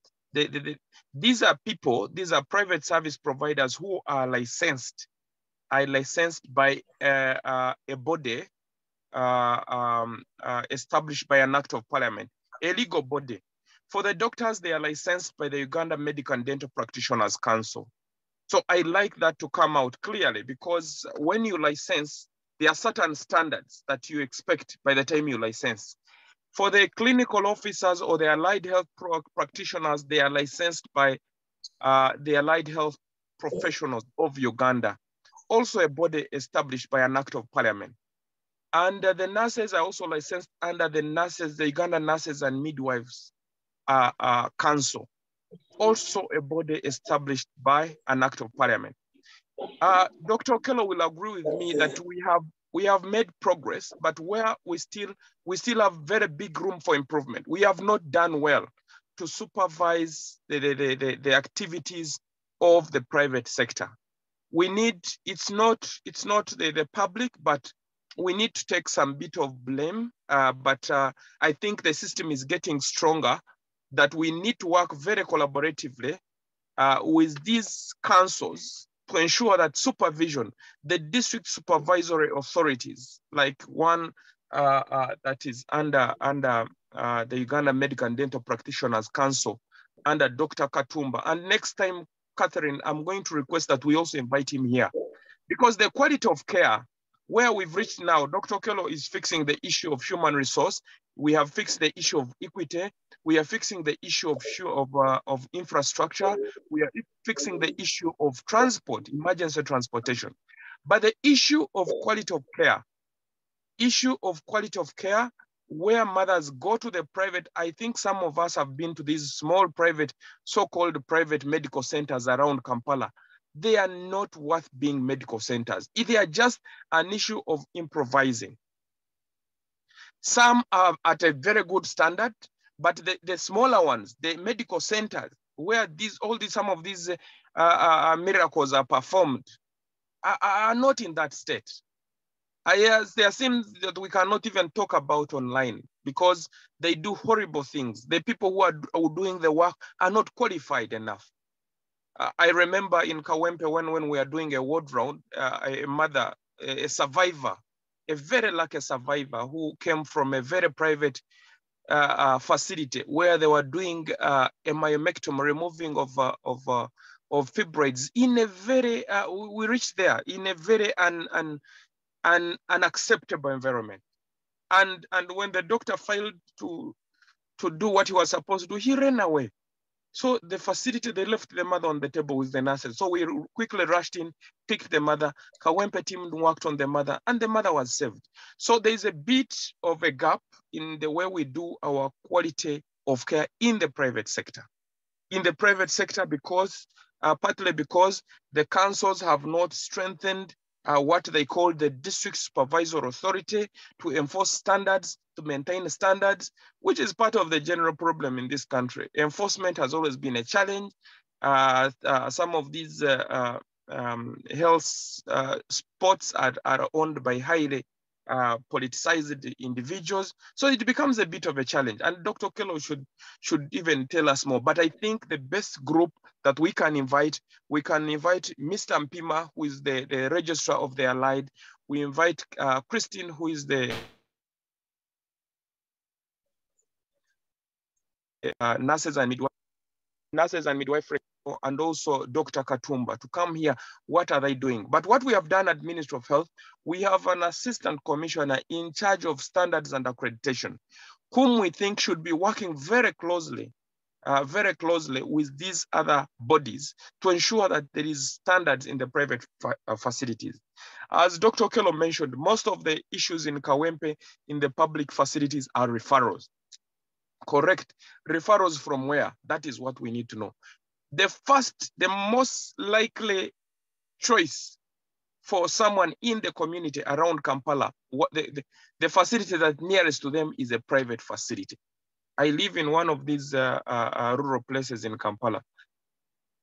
these are people, these are private service providers who are licensed by a body established by an act of parliament, a legal body. For the doctors, they are licensed by the Uganda Medical and Dental Practitioners Council. So I like that to come out clearly, because when you license, there are certain standards that you expect by the time you license. For the clinical officers or the allied health practitioners, they are licensed by the allied health professionals of Uganda. also a body established by an act of parliament. And the nurses are also licensed under the Uganda Nurses and Midwives Council, also a body established by an act of parliament. Dr. Okello will agree with me that we have made progress, but where we still have very big room for improvement. We have not done well to supervise the activities of the private sector. We need, it's not the public, but we need to take some bit of blame. But I think the system is getting stronger, that we need to work very collaboratively with these councils to ensure that supervision, the district supervisory authorities, like one that is under the Uganda Medical and Dental Practitioners Council, under Dr. Katumba. And next time, Catherine, I'm going to request that we also invite him here, because the quality of care, where we've reached now, Dr. Okello is fixing the issue of human resource. We have fixed the issue of equity. We are fixing the issue of infrastructure. We are fixing the issue of transport, emergency transportation. But the issue of quality of care, where mothers go to the private, I think some of us have been to these small private, so-called private medical centers around Kampala. They are not worth being medical centers. They are just an issue of improvising. Some are at a very good standard, but the smaller ones, the medical centers, where some of these miracles are performed, are not in that state. There are things that we cannot even talk about online because they do horrible things. The people who are doing the work are not qualified enough. I remember in Kawempe when we are doing a ward round, a mother, a survivor, a very lucky survivor who came from a very private facility where they were doing a myomectomy, removing of fibroids in a very, we reached there in a very unacceptable environment. And when the doctor failed to do what he was supposed to do, he ran away. So the facility, they left the mother on the table with the nurses. So we quickly rushed in, picked the mother. Kawempe team worked on the mother, and the mother was saved. So there's a bit of a gap in the way we do our quality of care in the private sector. In the private sector, because partly because the councils have not strengthened what they call the district supervisory authority to enforce standards, to maintain standards, which is part of the general problem in this country. Enforcement has always been a challenge. Some of these health spots are owned by highly politicized individuals. So it becomes a bit of a challenge. And Dr. Okello should even tell us more. But I think the best group that we can invite Mr. Mpima, who is the registrar of the Allied. We invite Christine, who is the nurses and midwifery, and also Dr. Katumba to come here. What are they doing? But what we have done at Ministry of Health, we have an assistant commissioner in charge of standards and accreditation, whom we think should be working very closely with these other bodies to ensure that there is standards in the private facilities. As Dr. Okello mentioned, most of the issues in Kawempe in the public facilities are referrals. Correct. Referrals from where? That is what we need to know. The most likely choice for someone in the community around Kampala, the facility that nearest to them is a private facility. I live in one of these rural places in Kampala.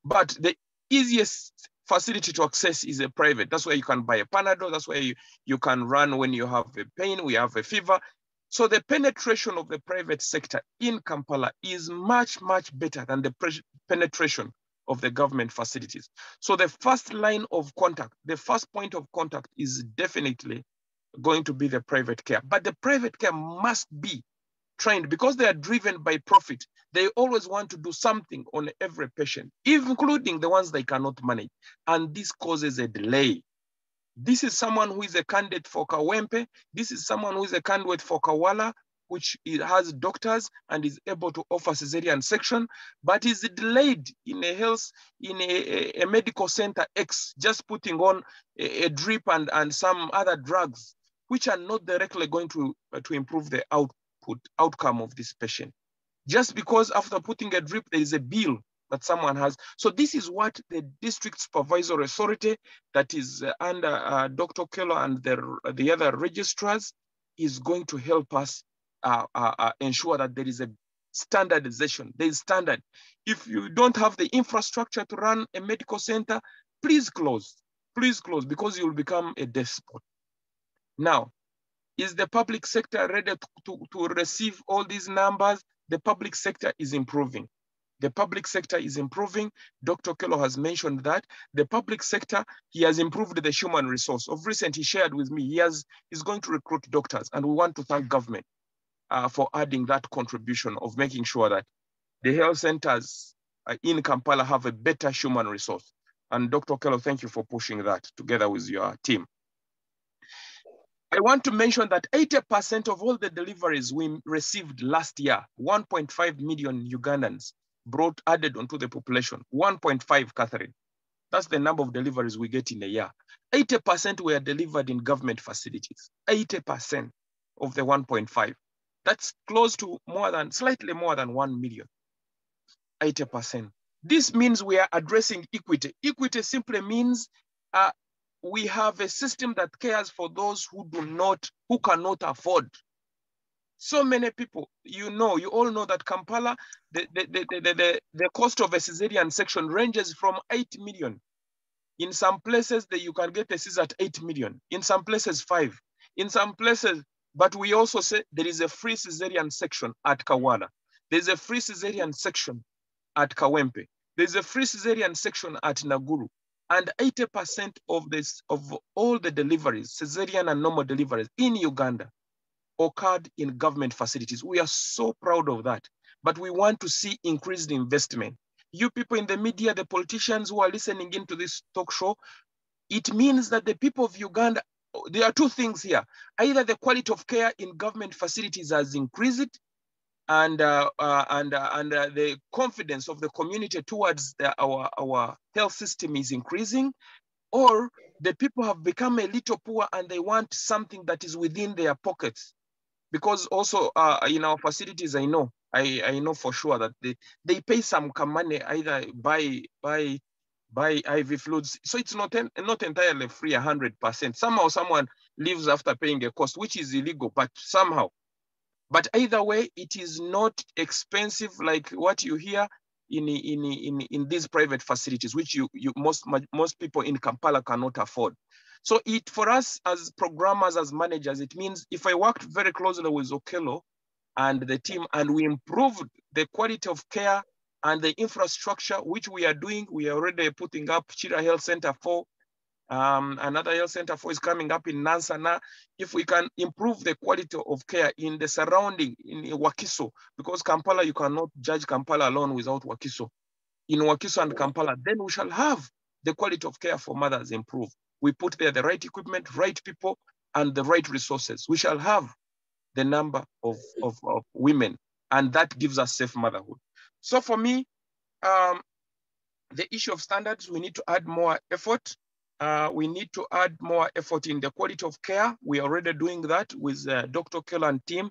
But the easiest facility to access is a private. That's where you can buy a Panadol. That's where you can run when you have a pain, we have a fever. So the penetration of the private sector in Kampala is much, much better than the penetration of the government facilities. So the first line of contact, the first point of contact is definitely going to be the private care. But the private care must be trained because they are driven by profit. They always want to do something on every patient, including the ones they cannot manage. And this causes a delay. This is someone who is a candidate for Kawempe. This is someone who is a candidate for Kawala, which has doctors and is able to offer cesarean section, but is delayed in a medical center X, just putting on a drip and some other drugs, which are not directly going to improve the outcome of this patient. Just because after putting a drip, there is a bill that someone has. So this is what the district supervisory authority that is under Dr. Kello and the other registrars is going to help us ensure that there is a standardization. There is standard. If you don't have the infrastructure to run a medical center, please close, because you will become a despot. Now, is the public sector ready to receive all these numbers? The public sector is improving. The public sector is improving. Dr. Kello has mentioned that. The public sector, he has improved the human resource. Of recent, he shared with me, he's going to recruit doctors, and we want to thank government for adding that contribution of making sure that the health centers in Kampala have a better human resource. And Dr. Kello, thank you for pushing that together with your team. I want to mention that 80% of all the deliveries we received last year, 1.5 million Ugandans added onto the population, 1.5, Catherine. That's the number of deliveries we get in a year. 80% were delivered in government facilities, 80% of the 1.5. That's close to slightly more than 1 million, 80%. This means we are addressing equity. Equity simply means we have a system that cares for those who cannot afford. So many people, you all know that Kampala, the cost of a cesarean section ranges from 8 million. In some places you can get a Caesar at 8 million. In some places 5. In some places, but we also say there is a free cesarean section at Kawana. There's a free cesarean section at Kawempe. There's a free cesarean section at Naguru. And 80% of all the deliveries, cesarean and normal deliveries in Uganda, occurred in government facilities. We are so proud of that, but we want to see increased investment. You people in the media, the politicians who are listening into this talk show, it means that the people of Uganda, there are two things here. Either the quality of care in government facilities has increased, and the confidence of the community towards our health system is increasing, or the people have become a little poor and they want something that is within their pockets. Because also in our facilities, I know for sure that they pay some money, either buy IV fluids. So it's not entirely free 100%. Somehow someone leaves after paying a cost, which is illegal, but somehow. But either way, it is not expensive like what you hear in these private facilities, which most people in Kampala cannot afford. So for us as programmers, as managers, it means if I worked very closely with Okello and the team, and we improved the quality of care and the infrastructure, which we are doing, we are already putting up Chira Health Center 4. Another health center 4 is coming up in Nansana. If we can improve the quality of care in the surrounding, in Wakiso, because Kampala, you cannot judge Kampala alone without Wakiso. In Wakiso and Kampala, then we shall have the quality of care for mothers improve. We put there the right equipment, right people, and the right resources. We shall have the number of women, and that gives us safe motherhood. So for me, the issue of standards, we need to add more effort. We need to add more effort in the quality of care. We are already doing that with Dr. Kello and team.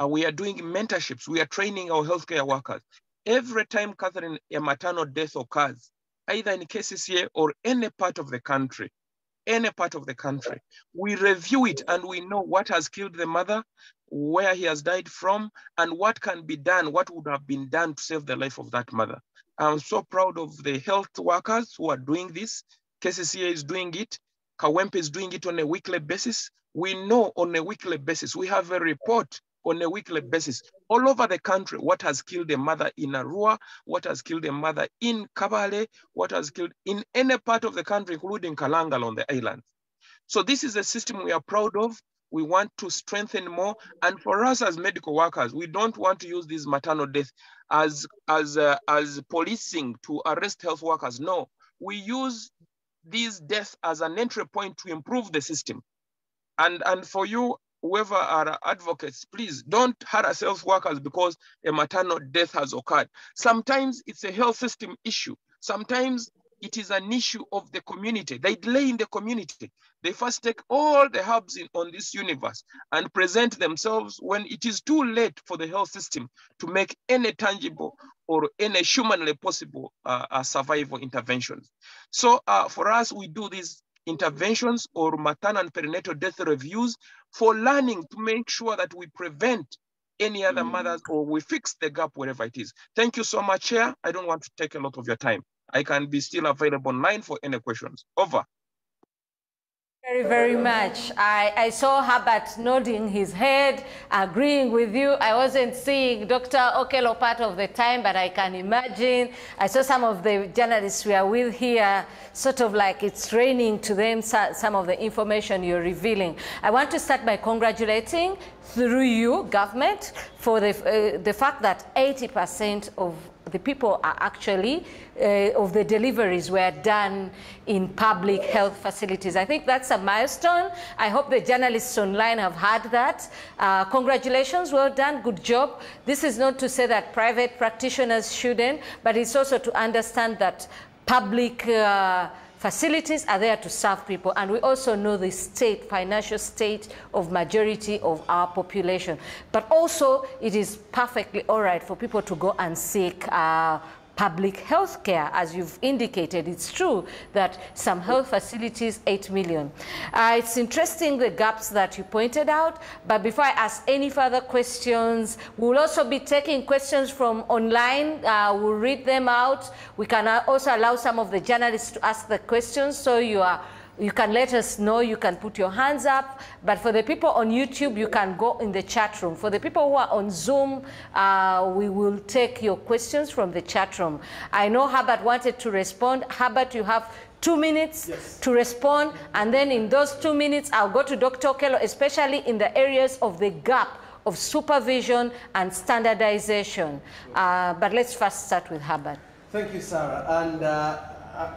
We are doing mentorships. We are training our healthcare workers. Every time, Catherine, a maternal death occurs, either in KCCA or any part of the country, we review it and we know what has killed the mother, where he has died from, and what can be done, what would have been done to save the life of that mother. I'm so proud of the health workers who are doing this. KCCA is doing it. Kawempe is doing it on a weekly basis. We know on a weekly basis. We have a report on a weekly basis all over the country what has killed a mother in Arua, what has killed a mother in Kabale, what has killed in any part of the country, including Kalangal on the islands. So this is a system we are proud of. We want to strengthen more. And for us as medical workers, we don't want to use this maternal death as policing to arrest health workers. No, we use these deaths as an entry point to improve the system. And for you, whoever are advocates, please don't harass health workers because a maternal death has occurred. Sometimes it's a health system issue. Sometimes it is an issue of the community. They delay in the community. They first take all the hubs on this universe and present themselves when it is too late for the health system to make any tangible or any humanly possible survival interventions. So for us, we do these interventions or maternal and perinatal death reviews for learning to make sure that we prevent any other mothers or we fix the gap wherever it is. Thank you so much, Chair. I don't want to take a lot of your time. I can be still available online for any questions. Over. Very, very much. I saw Herbert nodding his head, agreeing with you. I wasn't seeing Dr. Okello part of the time, but I can imagine. I saw some of the journalists we are with here, sort of like it's raining to them, some of the information you're revealing. I want to start by congratulating, through you, government, for the fact that 80% of the people are actually, of the deliveries were done in public health facilities. I think that's a milestone. I hope the journalists online have heard that. Congratulations, well done, good job. This is not to say that private practitioners shouldn't, but it's also to understand that public facilities are there to serve people, and we also know the state, financial state of majority of our population. But also, it is perfectly all right for people to go and seek public health care. As you've indicated, it's true that some health facilities, 8 million. It's interesting the gaps that you pointed out, but before I ask any further questions, we'll also be taking questions from online. We'll read them out. We can also allow some of the journalists to ask the questions, so you can let us know, you can put your hands up. But for the people on YouTube, you can go in the chat room. For the people who are on Zoom, we will take your questions from the chat room. I know Herbert wanted to respond. Herbert, you have 2 minutes to respond. And then in those 2 minutes, I'll go to Dr. Okello, especially in the areas of the gap of supervision and standardization. But let's first start with Herbert. Thank you, Sarah. And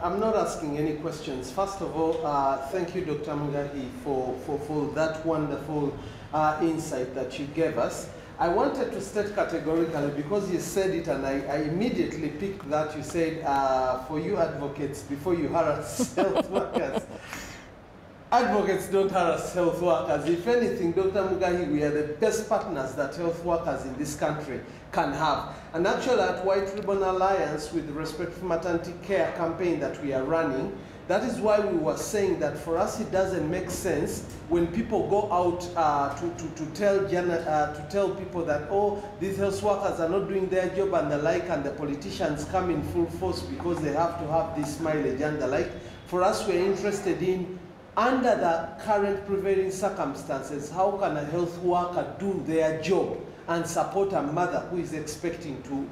I'm not asking any questions. First of all, thank you, Dr. Mugahi, for that wonderful insight that you gave us. I wanted to state categorically, because you said it and I immediately picked that, you said, for you advocates, before you harass health workers, advocates don't harass health workers. If anything, Dr. Mugahi, we are the best partners that health workers in this country can have. And actually at White Ribbon Alliance, with respect for maternity care campaign that we are running, that is why we were saying that for us it doesn't make sense when people go out to tell people that, oh, these health workers are not doing their job and the like, and the politicians come in full force because they have to have this mileage and the like. For us, we're interested in, under the current prevailing circumstances, how can a health worker do their job and support a mother who is expecting to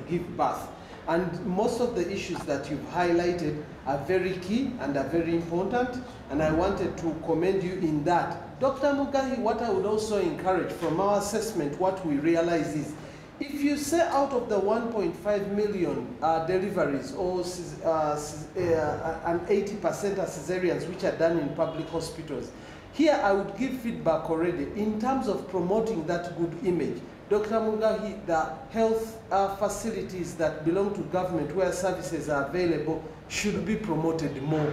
give birth? And most of the issues that you've highlighted are very key and are very important, and I wanted to commend you in that. Dr. Mugahi, what I would also encourage from our assessment, what we realize is, if you say out of the 1.5 million deliveries, or and 80% are cesareans, which are done in public hospitals, here I would give feedback already in terms of promoting that good image. Dr. Mugahi, the health facilities that belong to government where services are available should be promoted more.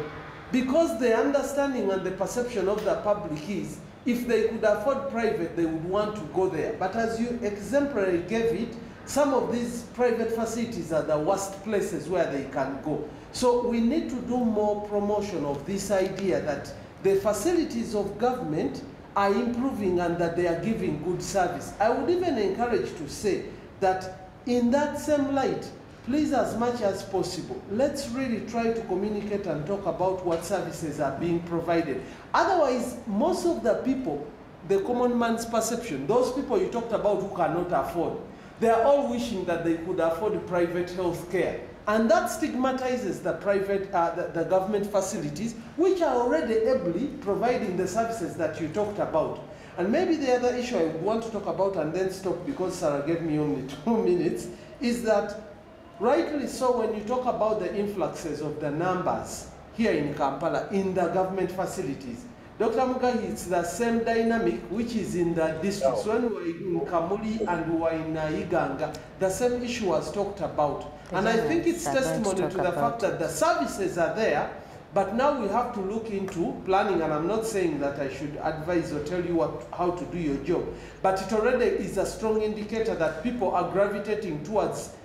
Because the understanding and the perception of the public is, if they could afford private, they would want to go there. But as you exemplarily gave it, some of these private facilities are the worst places where they can go. So we need to do more promotion of this idea that the facilities of government are improving and that they are giving good service. I would even encourage to say that in that same light, please, as much as possible, let's really try to communicate and talk about what services are being provided. Otherwise, most of the people, the common man's perception, those people you talked about who cannot afford, they are all wishing that they could afford private health care. And that stigmatizes the private, the government facilities, which are already ably providing the services that you talked about. And maybe the other issue I would want to talk about and then stop, because Sarah gave me only 2 minutes, is that rightly so, when you talk about the influxes of the numbers here in Kampala, in the government facilities, Dr. Mugahi, it's the same dynamic which is in the districts. When we were in Kamuli and we were in Uganda, the same issue was talked about. And I think it's testimony to the fact that the services are there, but now we have to look into planning, and I'm not saying that I should advise or tell you how to do your job, but it already is a strong indicator that people are gravitating towards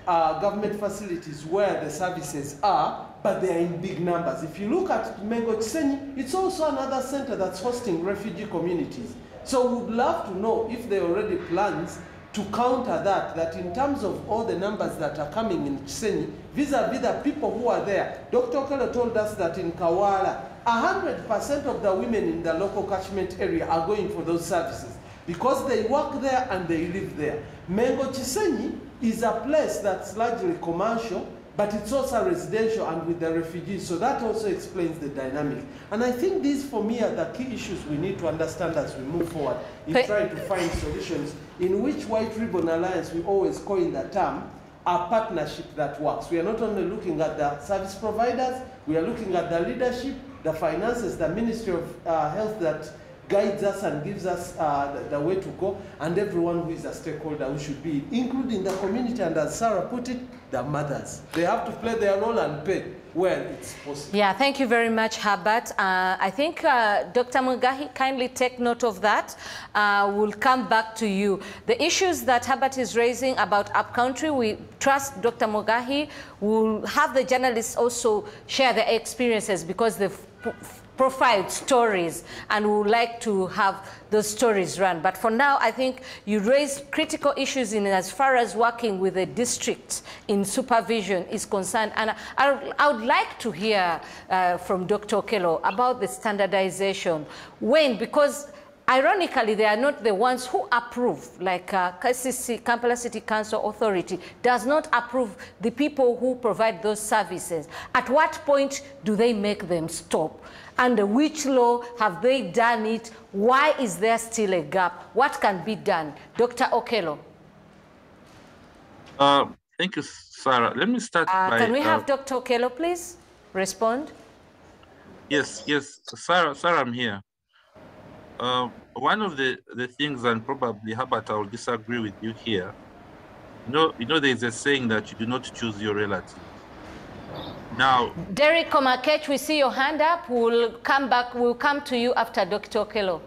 government facilities where the services are, but they are in big numbers. If you look at Mengo Chisenyi, it's also another center that's hosting refugee communities. So we would love to know if there are already plans to counter that in terms of all the numbers that are coming in Chisenyi, vis-a-vis the people who are there. Dr. Okelo told us that in Kawala, 100% of the women in the local catchment area are going for those services because they work there and they live there. Mengo Chisenyi is a place that's largely commercial, but it's also residential and with the refugees. So that also explains the dynamic. And I think these, for me, are the key issues we need to understand as we move forward in trying to find solutions in which White Ribbon Alliance, we always coin the term, a partnership that works. We are not only looking at the service providers, we are looking at the leadership, the finances, the Ministry of Health that guides us and gives us the way to go, and everyone who is a stakeholder who should be, including the community, and as Sarah put it, the mothers. They have to play their role and pay where it's possible. Yeah, thank you very much, Herbert. I think Dr. Mugahi, kindly take note of that. We'll come back to you. The issues that Herbert is raising about upcountry, we trust Dr. Mugahi will have the journalists also share their experiences because they've profiled stories and we would like to have those stories run. But for now, I think you raised critical issues in as far as working with the district in supervision is concerned. And I would like to hear from Dr. Okelo about the standardization. When? Because ironically, they are not the ones who approve, like Kampala City Council Authority does not approve the people who provide those services. At what point do they make them stop? Under which law have they done it? Why is there still a gap? What can be done? Dr. Okelo. Thank you, Sarah. Let me start by... Can we have Dr. Okelo, please, respond? Yes, Sarah, I'm here. One of the things, and probably Herbert, I will disagree with you here. You know, there is a saying that you do not choose your relatives. Now, Derek Komakech, we see your hand up. We'll come back. We'll come to you after Dr. Okelo.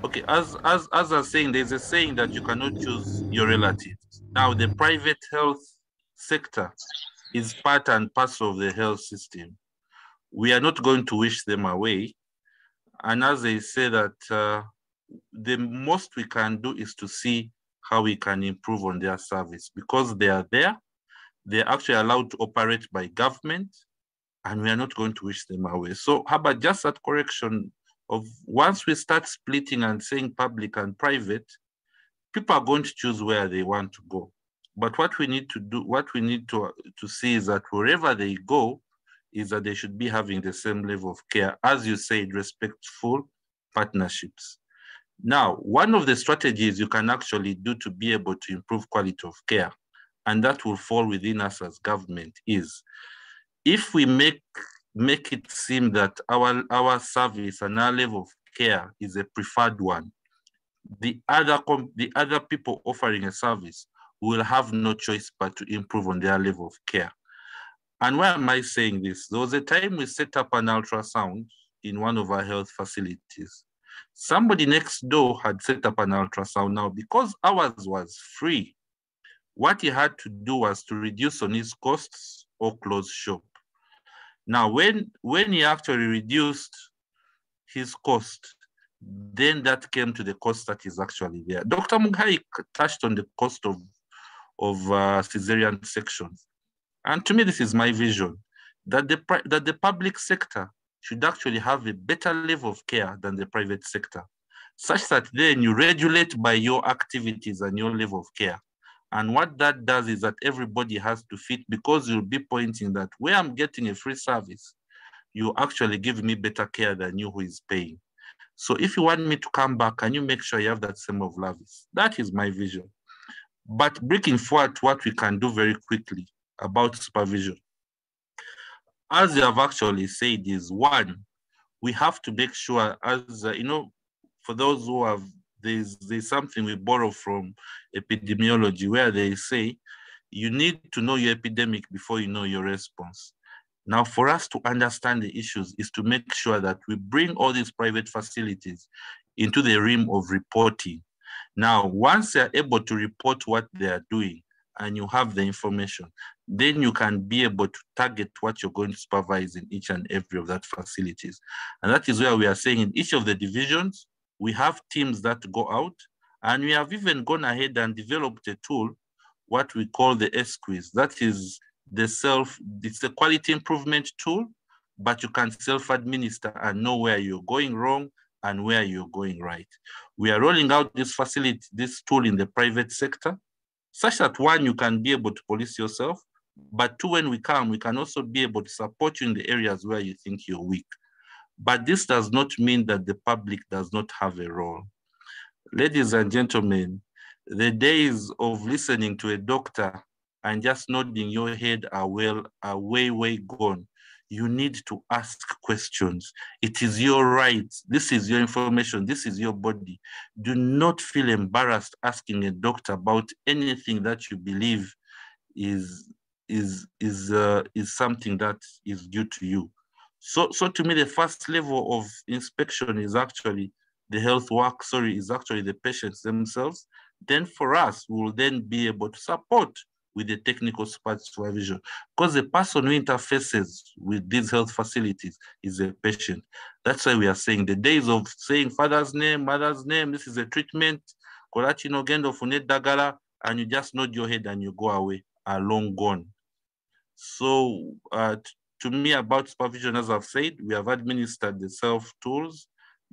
Okay, as I was saying, there's a saying that you cannot choose your relatives. Now, the private health sector is part and parcel of the health system. We are not going to wish them away. And as they say that the most we can do is to see how we can improve on their service because they are there. They're actually allowed to operate by government, and we are not going to wish them away. So how about just that correction of once we start splitting and saying public and private, people are going to choose where they want to go. But what we need to do, what we need to see is that wherever they go, is that they should be having the same level of care, as you said, respectful partnerships. Now, one of the strategies you can actually do to be able to improve quality of care, and that will fall within us as government, is if we make it seem that our service and our level of care is a preferred one, the other people offering a service will have no choice but to improve on their level of care. And why am I saying this? There was a time we set up an ultrasound in one of our health facilities. Somebody next door had set up an ultrasound. Now, because ours was free, what he had to do was to reduce on his costs or close shop. Now, when he actually reduced his cost, then that came to the cost that is actually there. Dr. Mugahi touched on the cost of cesarean sections. And to me, this is my vision, that the public sector should actually have a better level of care than the private sector, such that then you regulate by your activities and your level of care. And what that does is that everybody has to fit, because you'll be pointing that where I'm getting a free service, you actually give me better care than you who is paying. So if you want me to come back, can you make sure you have that same of service? That is my vision. But breaking forward what we can do very quickly about supervision, as you have actually said, is one, we have to make sure, as you know, for those who have, there's something we borrow from epidemiology where they say you need to know your epidemic before you know your response. Now, for us to understand the issues is to make sure that we bring all these private facilities into the realm of reporting. Now, once they're able to report what they are doing and you have the information, then you can be able to target what you're going to supervise in each and every of that facilities. And that is where we are saying in each of the divisions, we have teams that go out, and we have even gone ahead and developed a tool, what we call the S-Quiz. That is it's a quality improvement tool, but you can self-administer and know where you're going wrong and where you're going right. We are rolling out this tool in the private sector, such that one, you can be able to police yourself, but two, when we come, we can also be able to support you in the areas where you think you're weak. But this does not mean that the public does not have a role. Ladies and gentlemen, the days of listening to a doctor and just nodding your head are way, way gone. You need to ask questions. It is your right. This is your information. This is your body. Do not feel embarrassed asking a doctor about anything that you believe is something that is due to you. So to me, the first level of inspection is actually the is actually the patients themselves. Then for us, we will then be able to support with the technical supervision, because the person who interfaces with these health facilities is a patient. That's why we are saying the days of saying father's name, mother's name, this is a treatment, and you just nod your head and you go away, are long gone. So to me, about supervision, as I've said, we have administered the self tools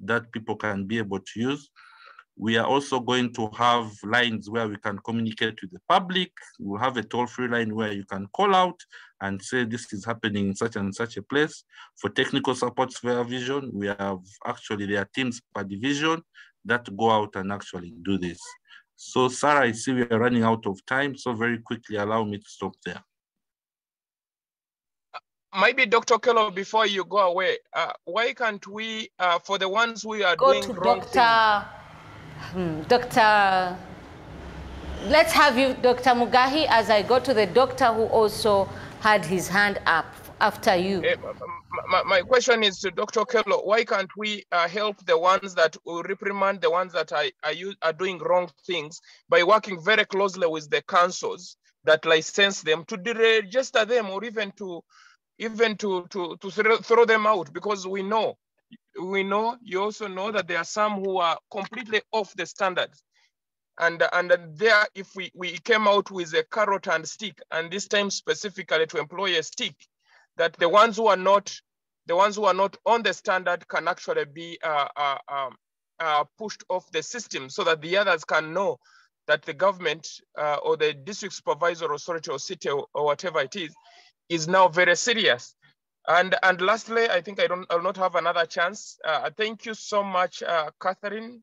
that people can be able to use. We are also going to have lines where we can communicate with the public. We'll have a toll-free line where you can call out and say, this is happening in such and such a place. For technical support supervision, we have actually, there are teams per division that go out and actually do this. So Sarah, I see we are running out of time. So very quickly, allow me to stop there. Maybe Dr. Kello, before you go away, why can't we, for the ones who are doing wrong things? Dr. Let's have you, Dr. Mugahi, as I go to the doctor who also had his hand up after you. My question is to Dr. Kello, why can't we help the ones that will reprimand the ones that are doing wrong things by working very closely with the councils that license them to register them, or even to throw them out? Because we know, you also know that there are some who are completely off the standards. And there, if we came out with a carrot and stick, and this time specifically to employ a stick, that the ones who are not on the standard can actually be pushed off the system, so that the others can know that the government or the district supervisor authority or city or whatever it is now very serious. And lastly, I think I'll not have another chance. Thank you so much, Catherine.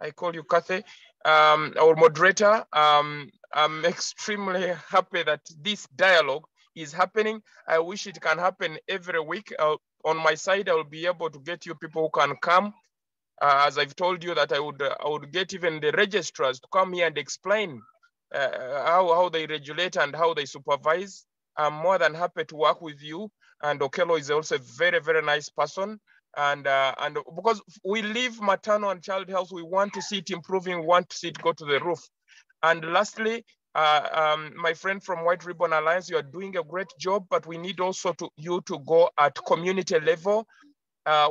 I call you Kathy, our moderator. I'm extremely happy that this dialogue is happening. I wish it can happen every week. On my side, I will be able to get you people who can come. As I've told you that I would get even the registrars to come here and explain how they regulate and how they supervise. I'm more than happy to work with you. And Okello is also a very, very nice person. And because we live maternal and child health, we want to see it improving, we want to see it go to the roof. And lastly, my friend from White Ribbon Alliance, you are doing a great job, but we need also you to go at community level.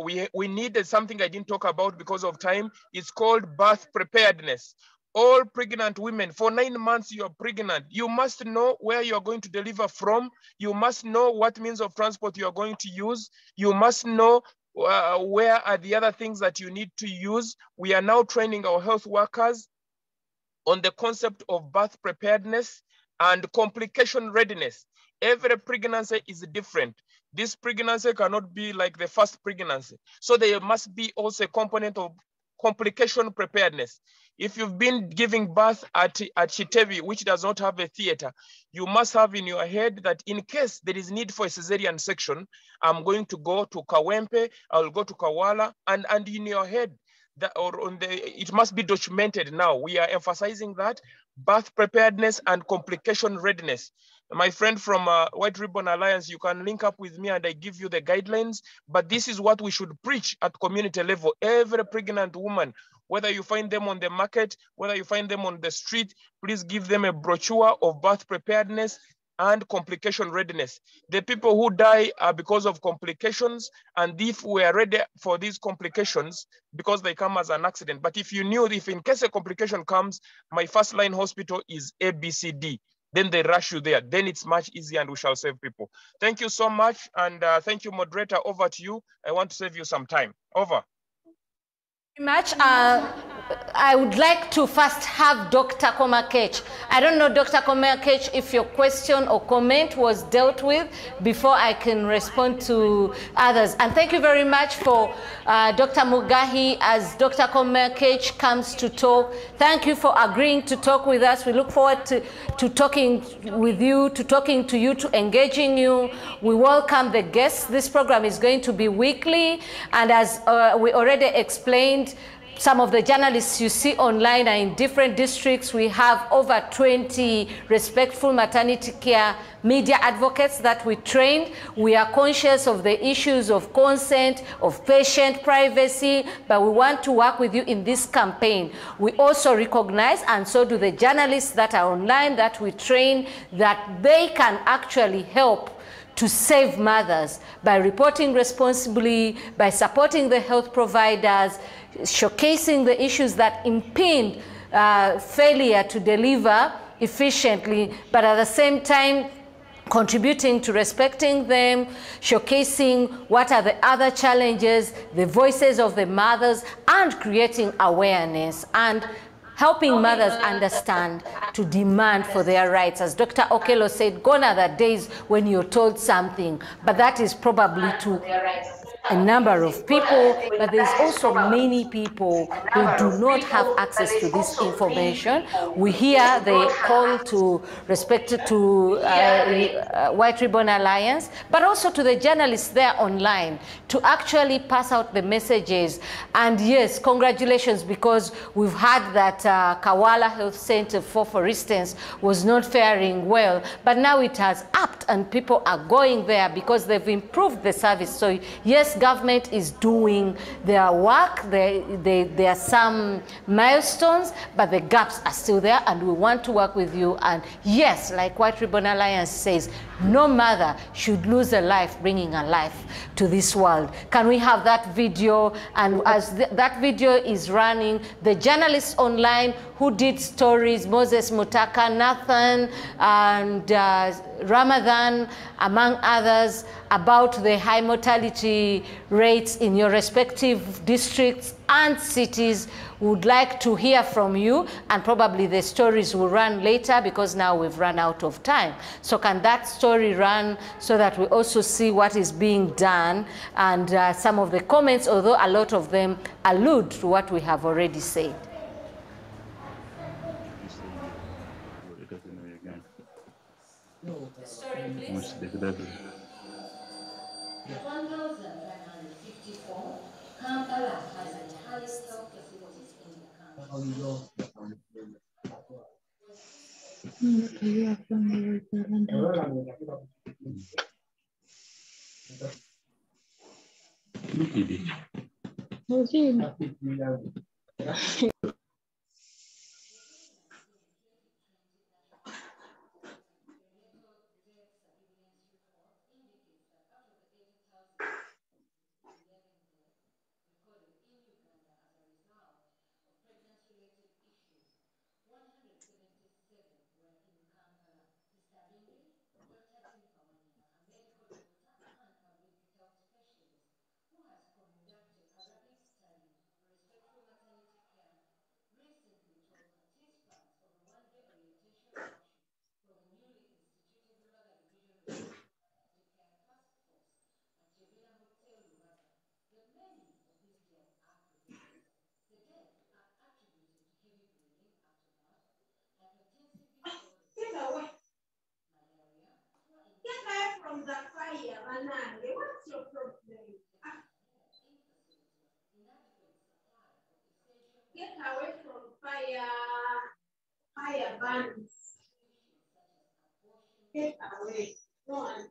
We need something I didn't talk about because of time. It's called birth preparedness. All pregnant women, for 9 months you are pregnant, you must know where you are going to deliver from. You must know what means of transport you are going to use. You must know where are the other things that you need to use. We are now training our health workers on the concept of birth preparedness and complication readiness. Every pregnancy is different. This pregnancy cannot be like the first pregnancy. So there must be also a component of complication preparedness. If you've been giving birth at Chitevi, which does not have a theater, you must have in your head that in case there is need for a cesarean section, I'm going to go to Kawempe, I'll go to Kawala, and in your head, that, or on the, it must be documented now. We are emphasizing that birth preparedness and complication readiness. My friend from White Ribbon Alliance, you can link up with me and I give you the guidelines, but this is what we should preach at community level. Every pregnant woman, whether you find them on the market, whether you find them on the street, please give them a brochure of birth preparedness and complication readiness. The people who die are because of complications, and if we are ready for these complications, because they come as an accident. But if you knew, if in case a complication comes, my first line hospital is ABCD, then they rush you there. Then it's much easier and we shall save people. Thank you so much. And thank you, moderator. Over to you. I want to save you some time. Over. Much. I would like to first have Dr. Komakech. I don't know, Dr. Komakech, if your question or comment was dealt with before I can respond to others. And thank you very much for Dr. Mugahi as Dr. Komakech comes to talk. Thank you for agreeing to talk with us. We look forward to talking with you, to engaging you. We welcome the guests. This program is going to be weekly. And as we already explained, some of the journalists you see online are in different districts. We have over 20 respectful maternity care media advocates that we trained. We are conscious of the issues of consent, of patient privacy, but we want to work with you in this campaign. We also recognize, and so do the journalists that are online that we train, that they can actually help to save mothers by reporting responsibly, by supporting the health providers, showcasing the issues that impede failure to deliver efficiently, but at the same time contributing to respecting them, showcasing what are the other challenges, the voices of the mothers, and creating awareness and helping mothers understand to demand for their rights. As Dr. Okello said, gone are the days when you're told something, but that is probably to a number of people, but there's also many people who do not have access to this information. We hear the call to respect to White Ribbon Alliance, but also to the journalists there online to actually pass out the messages. And yes, congratulations, because we've heard that Kawala Health Center, for instance, was not faring well, but now it has upped and people are going there because they've improved the service. So yes, government is doing their work. There are some milestones, but the gaps are still there, and we want to work with you. And yes, like White Ribbon Alliance says, no mother should lose a life bringing a life to this world. Can we have that video? And as that video is running, the journalists online who did stories, Moses Mutaka, Nathan, and Ramadan, among others, about the high mortality rates in your respective districts and cities, would like to hear from you, and probably the stories will run later because now we've run out of time. So can that story run so that we also see what is being done, and some of the comments, although a lot of them allude to what we have already said. The story, please. 1954, Kampala has the highest health facilities in the What's your problem? Get away from fire burns. Get away. No one.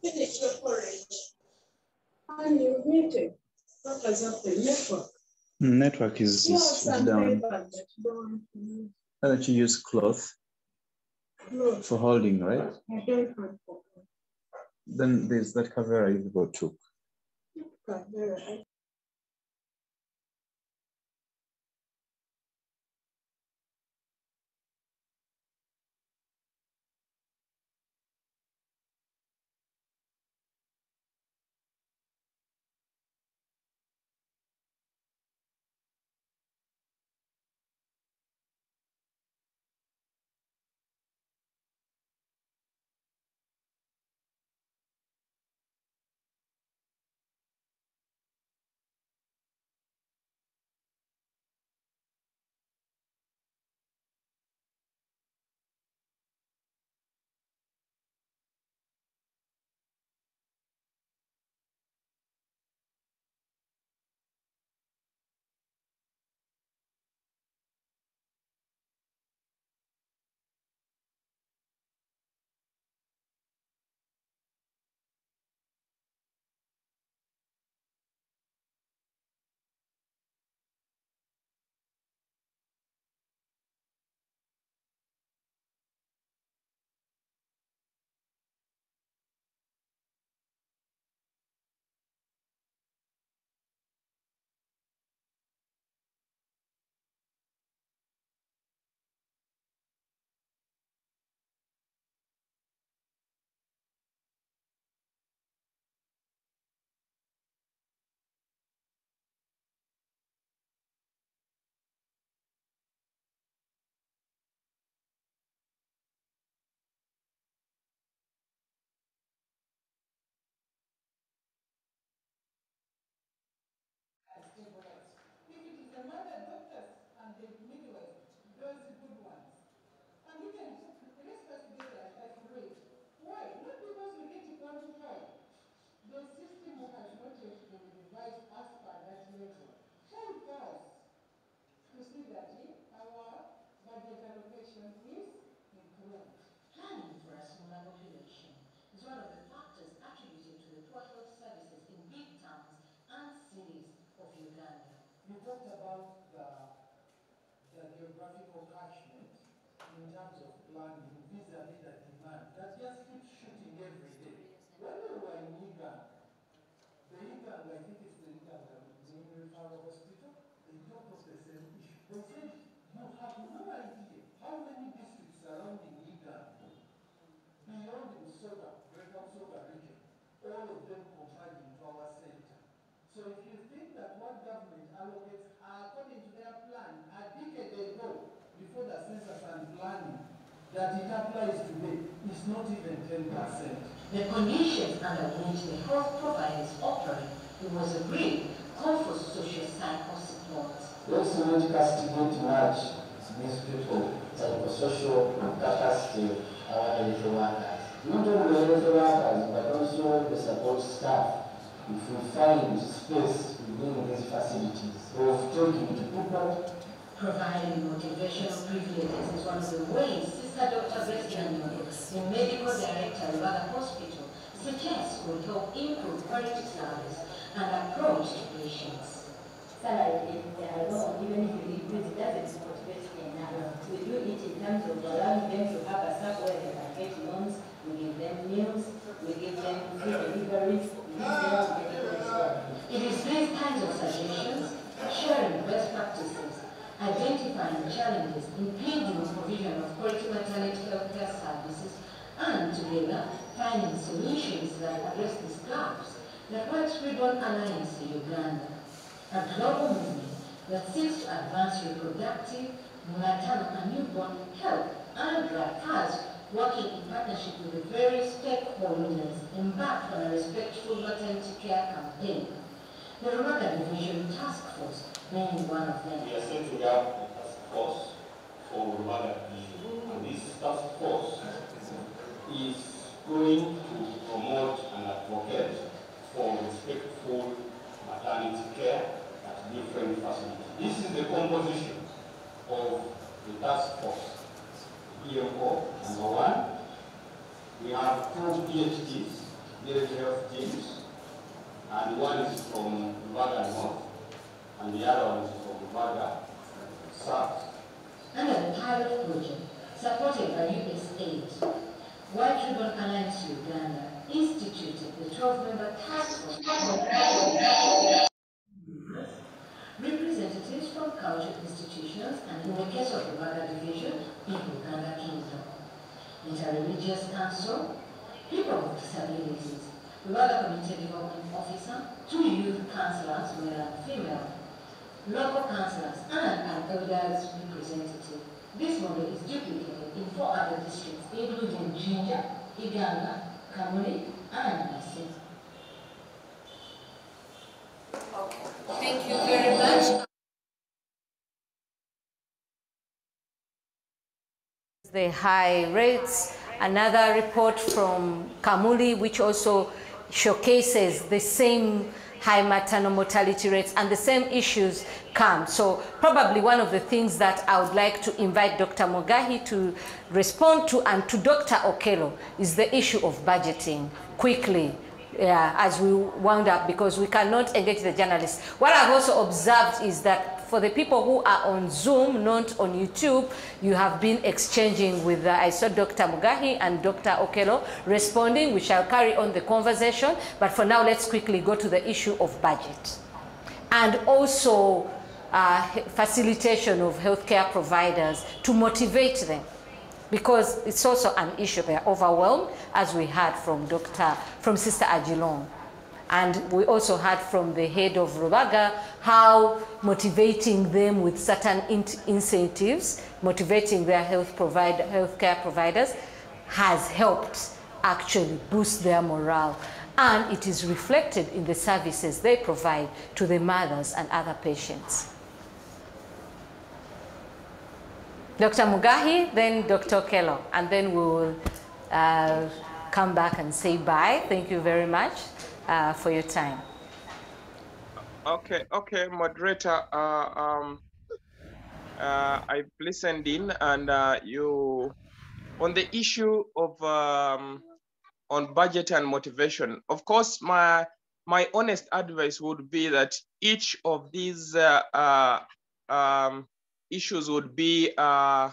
Finish your porridge. And you need it. What does happen? Network. Network is down. Why don't you use cloth for holding, right? I don't have cloth. Then there's that cover you go to. Cover. If it is the mother doctors and the midwives, those good ones. And we can, let's first get a rate. Why? Not because we get it quantified. The system has not yet been devised as per that level. Help us to see that our budget allocation is improved. Planning for a smaller population is one of the factors attributed to the poor health services in big towns and cities of Uganda. You talked about the geographical catchment in terms of planning vis-a-vis the demand that just keeps shooting every day. When we were in Uganda, the Uganda, I think it's the Uganda main referral hospital, they talked of the same issue. They said, you have no idea how many districts surrounding Uganda, beyond Busoga, Greater Busoga region, all of them converge into our center. So if you think that what government allocates according to their plan a decade ago, before the census and planning, that it applies today, is not even 10%. The conditions under which the health providers operate, it was agreed, call for social-psycho support. Let's not castigate much these people, psychosocial capacity, our health workers. Not only the health workers, but also the support staff. If we find space within these facilities of talking to people, providing motivational privileges is one of the ways Sister Dr. Breslin, the medical director of the hospital, suggests will help improve quality service and approach to patients. Salary alone, even if you reduce it, doesn't motivate enough. We do it in terms of allowing them to have a sub where they can get loans, we give them meals, we give them free deliveries, we give them medical insurance. It is these kinds of suggestions, sharing best practices, identifying challenges, impeding the provision of quality maternity health care services, and together finding solutions that address these gaps that Widespread One Alliance in Uganda, a global movement that seeks to advance reproductive, maternal and newborn health and has working in partnership with the various stakeholders, embarked on a respectful maternity care campaign. The Rubaga Division Task Force being one of them. We are setting up a task force for Rubaga Division, and this task force is going to promote and advocate for respectful maternity care at different facilities. This is the composition of the task force. EMO, number one, we have 2 PhDs, village health teams, and one is from Uganda North, and the other one is from Uganda South. Under the pilot project, supported by USAID, White Ribbon Alliance Uganda instituted the 12-member task force. Representatives from cultural institutions and, in the case of the Rubaga Division, in Uganda Kingdom. Interreligious Council, people with disabilities, Rubaga Community Development Officer, 2 youth councillors, male and female, local councillors, and an elders representative. This model is duplicated in 4 other districts, including Jinja, Uganda, Kamuli, and Nasi. Thank you very much. The high rates. Another report from Kamuli, which also showcases the same high maternal mortality rates and the same issues come. So probably one of the things that I would like to invite Dr. Mugahi to respond to and to Dr. Okello is the issue of budgeting quickly. As we wound up, because we cannot engage the journalists. What I've also observed is that for the people who are on Zoom, not on YouTube, you have been exchanging with, I saw Dr. Mugahi and Dr. Okello responding. We shall carry on the conversation, but for now, let's quickly go to the issue of budget. And also facilitation of healthcare providers to motivate them, because it's also an issue. They're overwhelmed, as we heard from Sister Agilon. And we also heard from the head of Rubaga how motivating them with certain incentives, motivating their healthcare providers, has helped actually boost their morale. And it is reflected in the services they provide to the mothers and other patients. Dr. Mugahi, then Dr. Okello, and then we will come back and say bye. Thank you very much for your time. Okay, moderator. I've listened in, and you on the issue of on budget and motivation. Of course, my honest advice would be that each of these issues would be a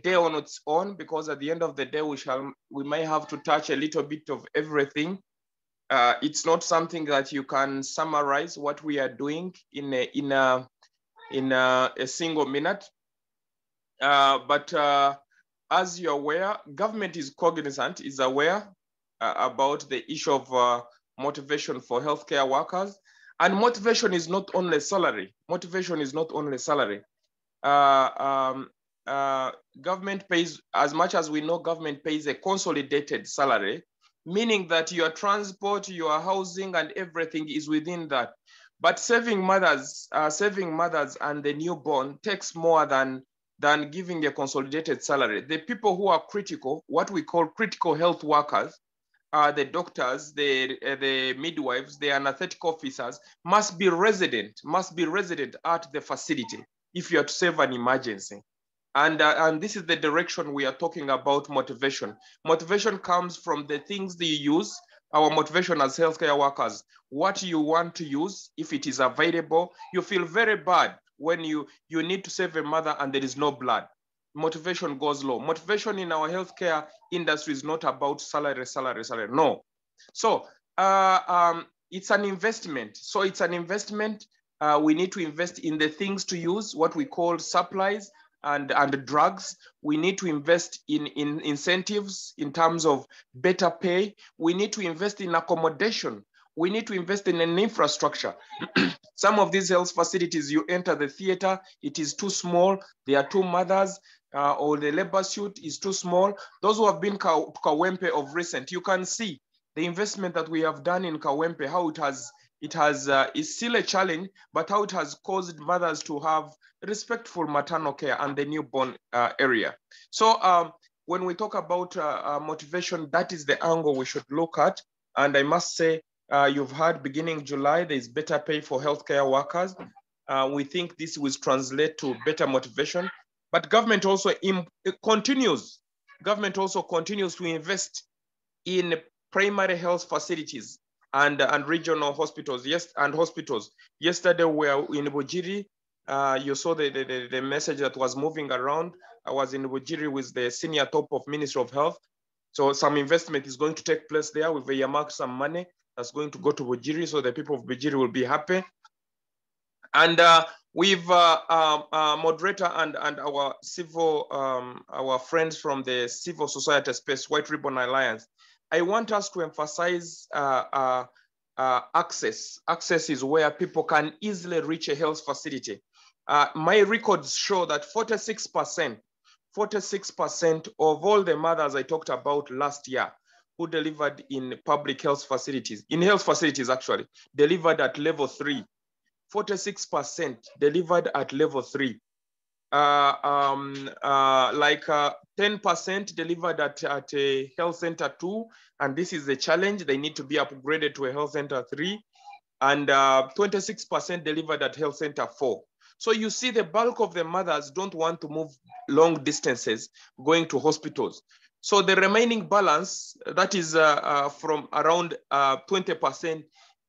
day on its own, because at the end of the day, we may have to touch a little bit of everything. It's not something that you can summarize what we are doing in a single minute. But as you're aware, government is cognizant, is aware about the issue of motivation for healthcare workers. And motivation is not only salary. Motivation is not only salary. Government pays, as much as we know, government pays a consolidated salary, meaning that your transport, your housing, and everything is within that. But saving mothers and the newborn takes more than giving a consolidated salary. The people who are critical, what we call critical health workers, the doctors, the midwives, the anesthetic officers, must be resident at the facility if you are to save an emergency. And this is the direction we are talking about motivation. Motivation comes from the things that you use, our motivation as healthcare workers, what you want to use, if it is available. You feel very bad when you need to save a mother and there is no blood. Motivation goes low. Motivation in our healthcare industry is not about salary, no. So it's an investment. So it's an investment. We need to invest in the things to use, what we call supplies and drugs. We need to invest in incentives in terms of better pay. We need to invest in accommodation. We need to invest in an infrastructure. Some of these health facilities, you enter the theater, it is too small. There are two mothers. or the labor suit is too small. Those who have been to Kawempe of recent, you can see the investment that we have done in Kawempe, how it's still a challenge, but how it has caused mothers to have respectful maternal care and the newborn area. So when we talk about motivation, that is the angle we should look at. And I must say, you've heard beginning July, there's better pay for healthcare workers. We think this will translate to better motivation, but government also continues to invest in primary health facilities and regional hospitals. Yes, and hospitals. Yesterday we were in Bujiri. You saw the message that was moving around. I was in Bujiri with the senior top of Ministry of Health. So some investment is going to take place there. We've earmarked some money that's going to go to Bujiri, so the people of Bujiri will be happy. And we've moderator and our civil, our friends from the civil society space, White Ribbon Alliance. I want us to emphasize access. Access is where people can easily reach a health facility. My records show that 46% of all the mothers I talked about last year who delivered in public health facilities, actually, delivered at level 3. 46% delivered at level 3. 10% delivered at a health center 2, and this is the challenge. They need to be upgraded to a health center 3, and 26% delivered at health center 4. So you see the bulk of the mothers don't want to move long distances going to hospitals. So the remaining balance, that is from around 20%,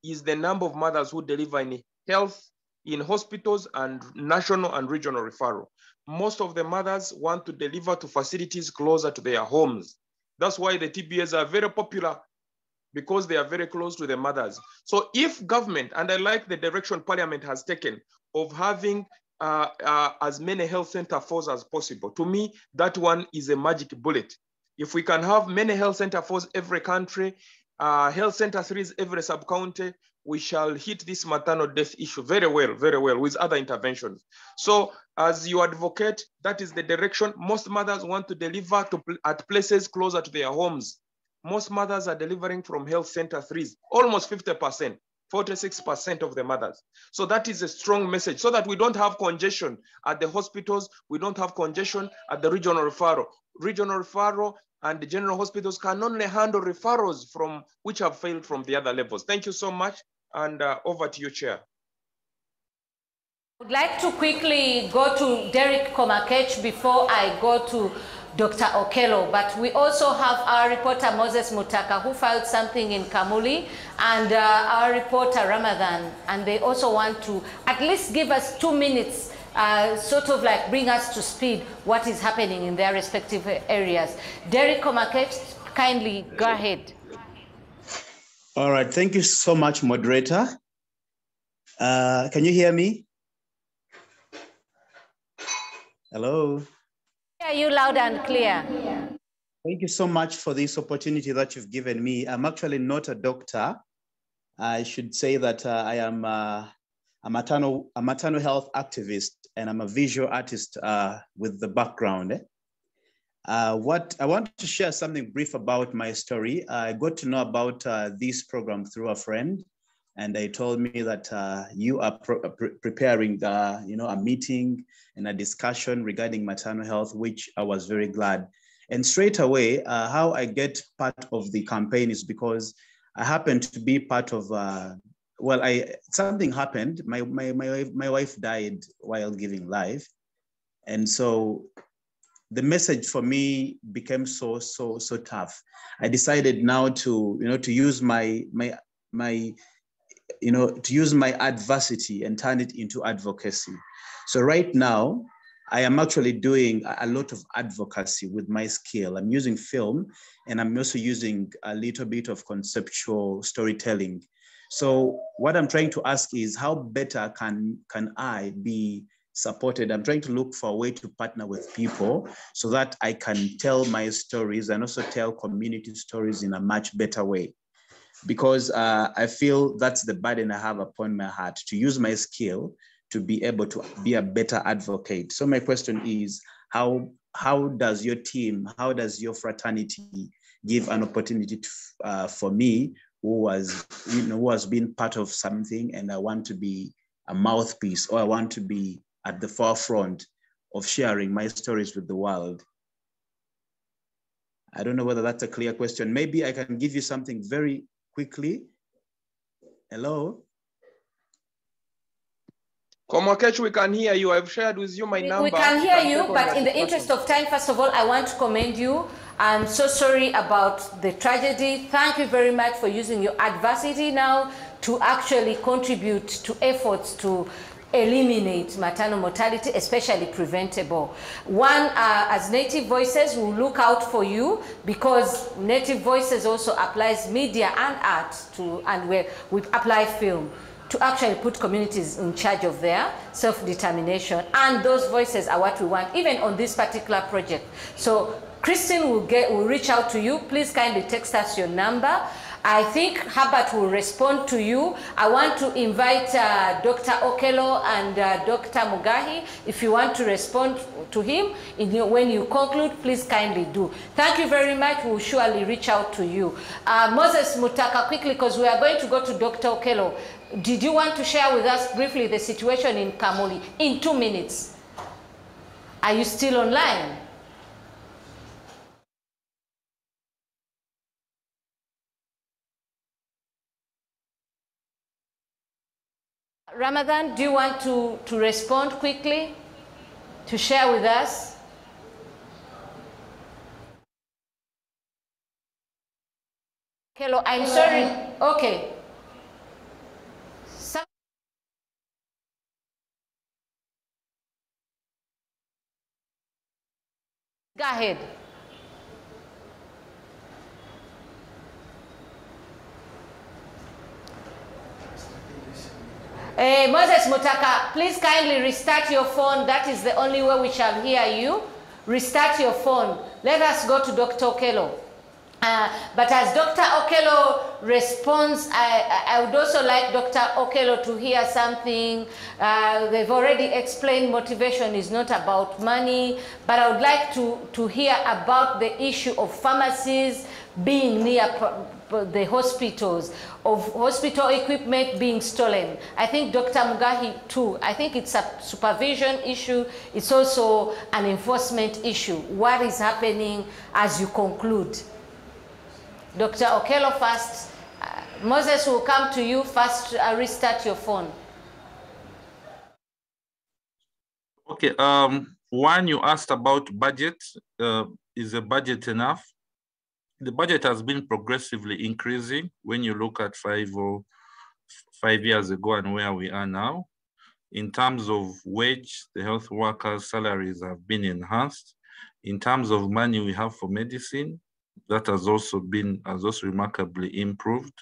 is the number of mothers who deliver in health in hospitals and national and regional referral. Most of the mothers want to deliver to facilities closer to their homes. That's why the TBAs are very popular, because they are very close to the mothers. So if government, and I like the direction Parliament has taken of having as many health center 4s as possible, to me, that one is a magic bullet. If we can have many health center 4s every country, health center 3s every sub-county, we shall hit this maternal death issue very well with other interventions. So as you advocate, that is the direction. Most mothers want to deliver at places closer to their homes. Most mothers are delivering from health center 3s, almost 50%, 46% of the mothers. So that is a strong message, so that we don't have congestion at the hospitals, we don't have congestion at the regional referral. Regional referral and the general hospitals can only handle referrals from which have failed from the other levels. Thank you so much, and over to you, Chair. I would like to quickly go to Derek Komakech before I go to Dr. Okello, but we also have our reporter Moses Mutaka, who filed something in Kamuli, and our reporter Ramadan, and they also want to at least give us 2 minutes, sort of like bring us to speed what is happening in their respective areas. Derek Komakech, kindly go ahead. All right, thank you so much, moderator. Can you hear me? Hello? Yeah, you loud and clear. Thank you so much for this opportunity that you've given me. I'm actually not a doctor. I should say that I am a maternal health activist, and I'm a visual artist with the background. What I want to share something brief about my story. I got to know about this program through a friend, and they told me that you are preparing a meeting and a discussion regarding maternal health, which I was very glad. And straight away, how I get part of the campaign is because I happened to be part of, something happened. My wife died while giving life. And so the message for me became so tough. I decided now to use my adversity and turn it into advocacy. So right now, I am actually doing a lot of advocacy with my skill. I'm using film, and I'm also using a little bit of conceptual storytelling. So what I'm trying to ask is, how better can I be supported? I'm trying to look for a way to partner with people so that I can tell my stories and also tell community stories in a much better way. Because I feel that's the burden I have upon my heart, to use my skill to be able to be a better advocate. So my question is, how how does your team, how does your fraternity give an opportunity to, for me, who has been part of something, and I want to be a mouthpiece, or I want to be at the forefront of sharing my stories with the world? I don't know whether that's a clear question. Maybe I can give you something very quickly. Hello? Komokech, we can hear you. I've shared with you my number. We can hear you, but in the interest of time, first of all, I want to commend you. I'm so sorry about the tragedy. Thank you very much for using your adversity now to actually contribute to efforts to eliminate maternal mortality, especially preventable. One, as Native Voices, will look out for you, because Native Voices also applies media and art to, and we apply film to actually put communities in charge of their self-determination. And those voices are what we want, even on this particular project. So Christine will reach out to you. Please kindly text us your number. I think Herbert will respond to you. I want to invite Dr. Okello and Dr. Mugahi. If you want to respond to him, when you conclude, please kindly do. Thank you very much. We'll surely reach out to you. Moses Mutaka, quickly, because we are going to go to Dr. Okello. Did you want to share with us briefly the situation in Kamuli in 2 minutes? Are you still online? Ramadan, do you want to respond quickly, to share with us? Hello, I'm sorry. Okay. Go ahead. Moses Mutaka, please kindly restart your phone. That is the only way we shall hear you. Restart your phone. Let us go to Dr. Okello. But as Dr. Okello responds, I would also like Dr. Okello to hear something. They've already explained motivation is not about money, but I would like to hear about the issue of pharmacies being near the hospitals, of hospital equipment being stolen. I think Dr. Mugahi too, I think it's a supervision issue. It's also an enforcement issue. What is happening as you conclude? Dr. Okello first. Moses will come to you first. Restart your phone. Okay. One, you asked about budget. Is the budget enough? The budget has been progressively increasing when you look at 5 years ago and where we are now. In terms of wage, the health workers' salaries have been enhanced. In terms of money we have for medicine, that has also remarkably improved.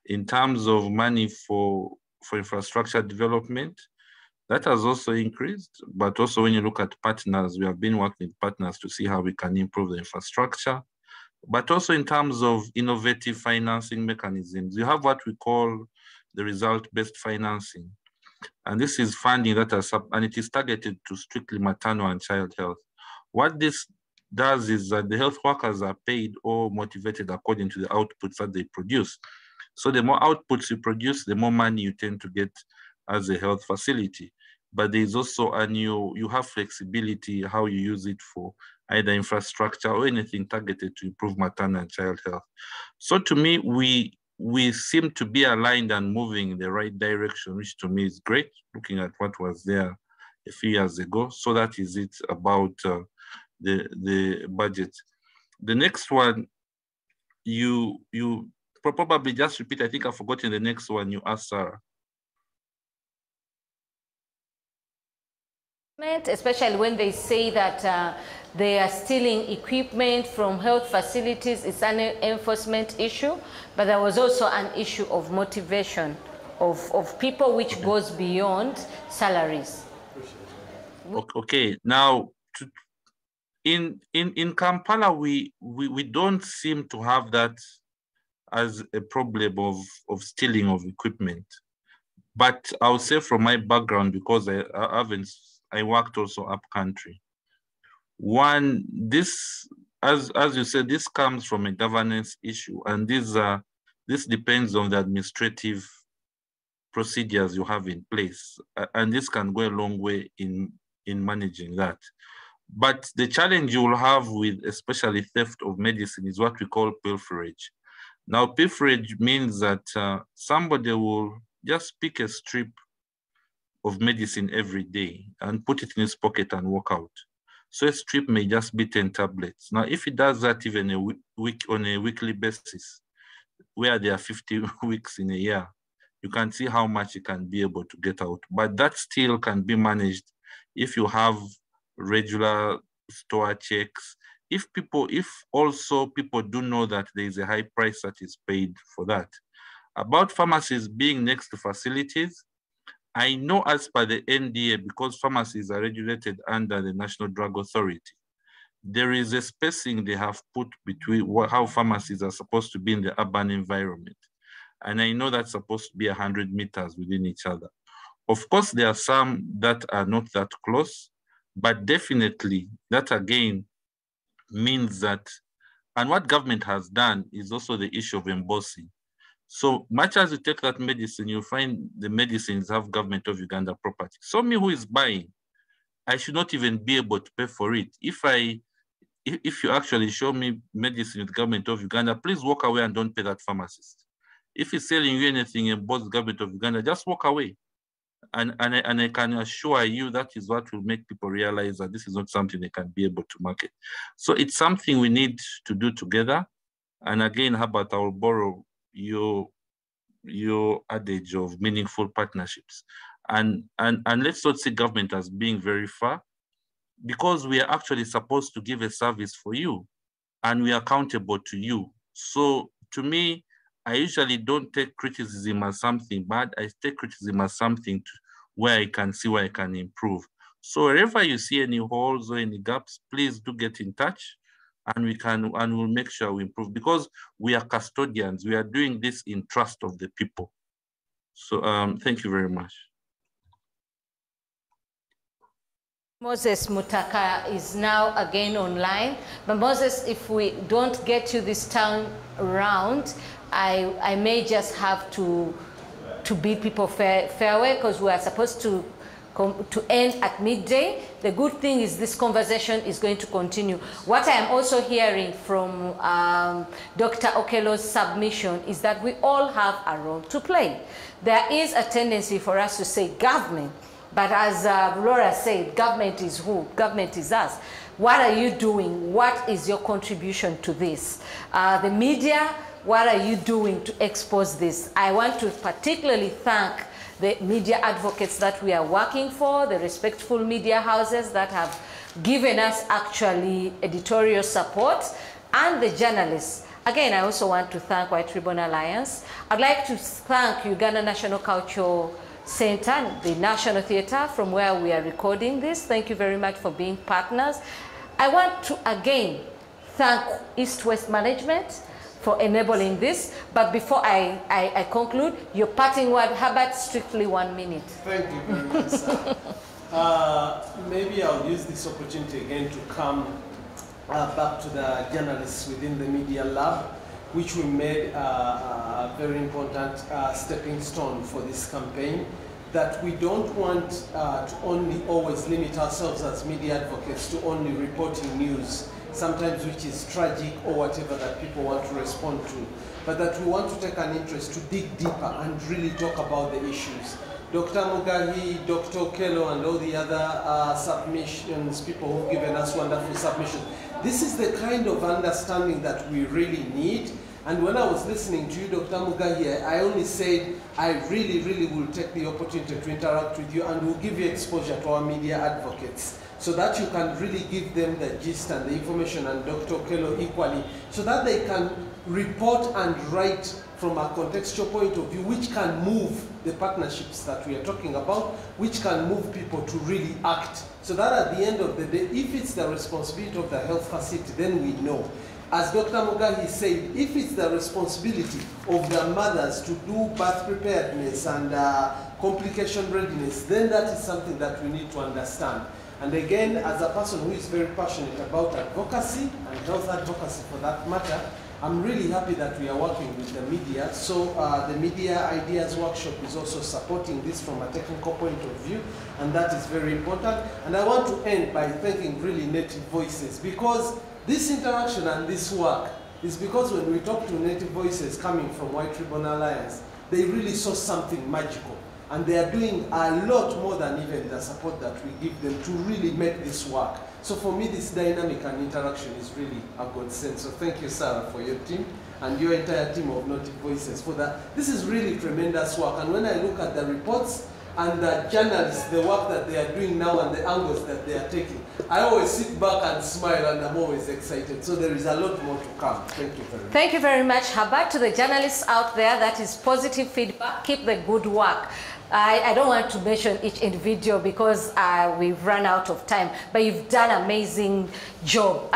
In terms of money for infrastructure development, that has also increased. But also when you look at partners, we have been working with partners to see how we can improve the infrastructure. But also in terms of innovative financing mechanisms, you have what we call the result-based financing. And this is funding that and it is targeted to strictly maternal and child health. What this does is that the health workers are paid or motivated according to the outputs that they produce. So the more outputs you produce, the more money you tend to get as a health facility. But there's also you have flexibility how you use it for either infrastructure or anything targeted to improve maternal and child health. So to me, we seem to be aligned and moving in the right direction, which to me is great, looking at what was there a few years ago. So that is it about the budget. The next one, you probably just repeat, I think I've forgotten the next one you asked, Sarah. Especially when they say that they are stealing equipment from health facilities, it's an enforcement issue, but there was also an issue of motivation of people, which goes beyond salaries. Okay, now in Kampala, we don't seem to have that as a problem of stealing of equipment. But I would say from my background, because I worked also up country, One, this, as you said, this comes from a governance issue, and this depends on the administrative procedures you have in place, and this can go a long way in managing that. But the challenge you will have with especially theft of medicine is what we call pilferage. Now, pilferage means that somebody will just pick a strip of medicine every day and put it in his pocket and walk out. So a strip may just be 10 tablets. Now, if he does that even on a weekly basis, where there are 50 weeks in a year, you can see how much you can be able to get out. But that still can be managed if you have regular store checks. If also people do know that there is a high price that is paid for that. About pharmacies being next to facilities, I know as per the NDA, because pharmacies are regulated under the National Drug Authority, there is a spacing they have put between how pharmacies are supposed to be in the urban environment. And I know that's supposed to be 100 meters within each other. Of course, there are some that are not that close, but definitely that again means that, and what government has done is also the issue of embossing. So much as you take that medicine, you find the medicines have Government of Uganda property. So me who is buying, I should not even be able to pay for it. If you actually show me medicine with Government of Uganda, please walk away and don't pay that pharmacist. If he's selling you anything in both Government of Uganda, just walk away. And I can assure you that is what will make people realize that this is not something they can be able to market. So it's something we need to do together. And again, how about I will borrow your adage of meaningful partnerships. And let's not see government as being very far, because we are actually supposed to give a service for you and we are accountable to you. So to me, I usually don't take criticism as something bad. I take criticism as something where I can see where I can improve. So wherever you see any holes or any gaps, please do get in touch and we'll make sure we improve, because we are custodians. We are doing this in trust of the people. So thank you very much. Moses Mutaka is now again online. But Moses, if we don't get you this time around, I may just have to bid people farewell, because we are supposed to end at midday. The good thing is this conversation is going to continue. What I am also hearing from Dr. Okello's submission is that we all have a role to play. There is a tendency for us to say government, but as Laura said, government is who? Government is us. What are you doing? What is your contribution to this? The media, what are you doing to expose this? I want to particularly thank the media advocates that we are working for, the respectful media houses that have given us actually editorial support, and the journalists. Again, I also want to thank White Ribbon Alliance. I'd like to thank Uganda National Cultural Center, the National Theatre, from where we are recording this. Thank you very much for being partners. I want to again thank East-West Management for enabling this. But before I conclude, your parting word, Herbert, strictly 1 minute. Thank you very much, sir. Maybe I'll use this opportunity again to come back to the journalists within the Media Lab, which we made a very important stepping stone for this campaign, that we don't want to only always limit ourselves as media advocates to only reporting news, sometimes which is tragic or whatever that people want to respond to, but that we want to take an interest to dig deeper and really talk about the issues. Dr. Mugahi, Dr. Okello, and all the other submissions, people who've given us wonderful submissions. This is the kind of understanding that we really need. And when I was listening to you, Dr. Mugahi, I only said, I really, really will take the opportunity to interact with you and will give you exposure to our media advocates, so that you can really give them the gist and the information, and Dr. Okello equally, so that they can report and write from a contextual point of view, which can move the partnerships that we are talking about, which can move people to really act, so that at the end of the day, if it's the responsibility of the health facility, then we know. As Dr. Mugahi said, if it's the responsibility of the mothers to do birth preparedness and complication readiness, then that is something that we need to understand. And again, as a person who is very passionate about advocacy and health advocacy for that matter, I'm really happy that we are working with the media. So the Media Ideas Workshop is also supporting this from a technical point of view, and that is very important. And I want to end by thanking really Native Voices, because this interaction and this work is because when we talk to Native Voices coming from White Ribbon Alliance, they really saw something magical. And they are doing a lot more than even the support that we give them to really make this work. So for me, this dynamic and interaction is really a godsend. So thank you, Sarah, for your team and your entire team of Native Voices for that. This is really tremendous work. And when I look at the reports and the journalists, the work that they are doing now and the angles that they are taking, I always sit back and smile, and I'm always excited. So there is a lot more to come. Thank you very much. Thank you very much, Herbert. To the journalists out there, that is positive feedback. Keep the good work. I don't want to mention each individual because we've run out of time, but you've done an amazing job.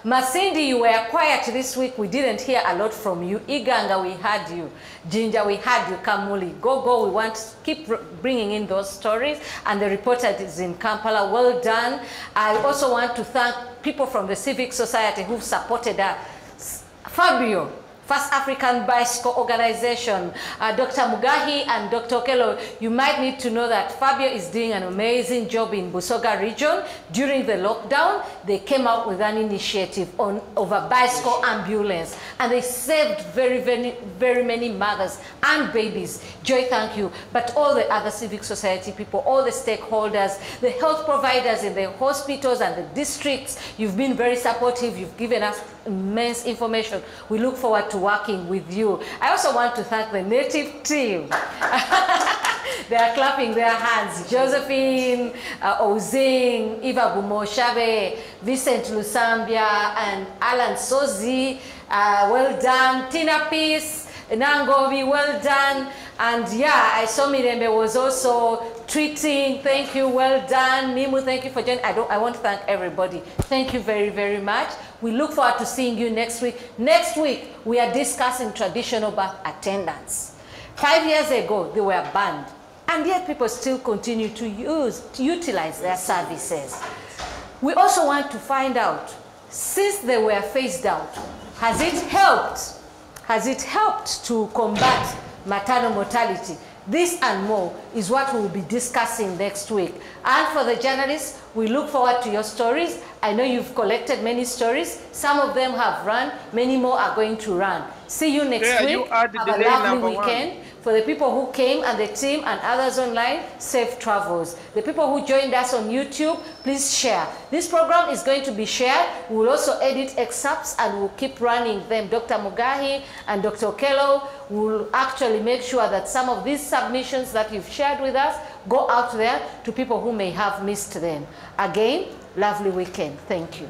Masindi, you were quiet this week. We didn't hear a lot from you. Iganga, we had you. Ginger, we had you. Kamuli, go. We want to keep bringing in those stories. And the reporter is in Kampala. Well done. I also want to thank people from the civic society who've supported us. Fabio, First African Bicycle Organization, Dr. Mugahi and Dr. Okello, you might need to know that Fabio is doing an amazing job in Busoga region. During the lockdown, they came out with an initiative of a bicycle ambulance, and they saved very many mothers and babies. Joy, thank you. But all the other civic society people, all the stakeholders, the health providers in the hospitals and the districts, you've been very supportive. You've given us immense information. We look forward to working with you. I also want to thank the Native team. They are clapping their hands. Josephine, Ozing, Eva Bumoshabe, Vincent Lusambia, and Alan Sozi. Well done. Tina Peace, Nangobi, well done. And yeah, I saw Mirembe was also tweeting. Thank you, well done. Nimu, thank you for joining. I want to thank everybody. Thank you very much. We look forward to seeing you next week. Next week, we are discussing traditional birth attendants. 5 years ago, they were banned, and yet people still continue to utilize their services. We also want to find out, since they were phased out, has it helped? Has it helped to combat maternal mortality? This and more is what we'll be discussing next week. And for the journalists, we look forward to your stories. I know you've collected many stories. Some of them have run. Many more are going to run. See you next week. Have a lovely weekend. For the people who came and the team and others online, safe travels. The people who joined us on YouTube, please share. This program is going to be shared. We will also edit excerpts and we'll keep running them. Dr. Mugahi and Dr. Okello will actually make sure that some of these submissions that you've shared with us go out there to people who may have missed them. Again, lovely weekend. Thank you.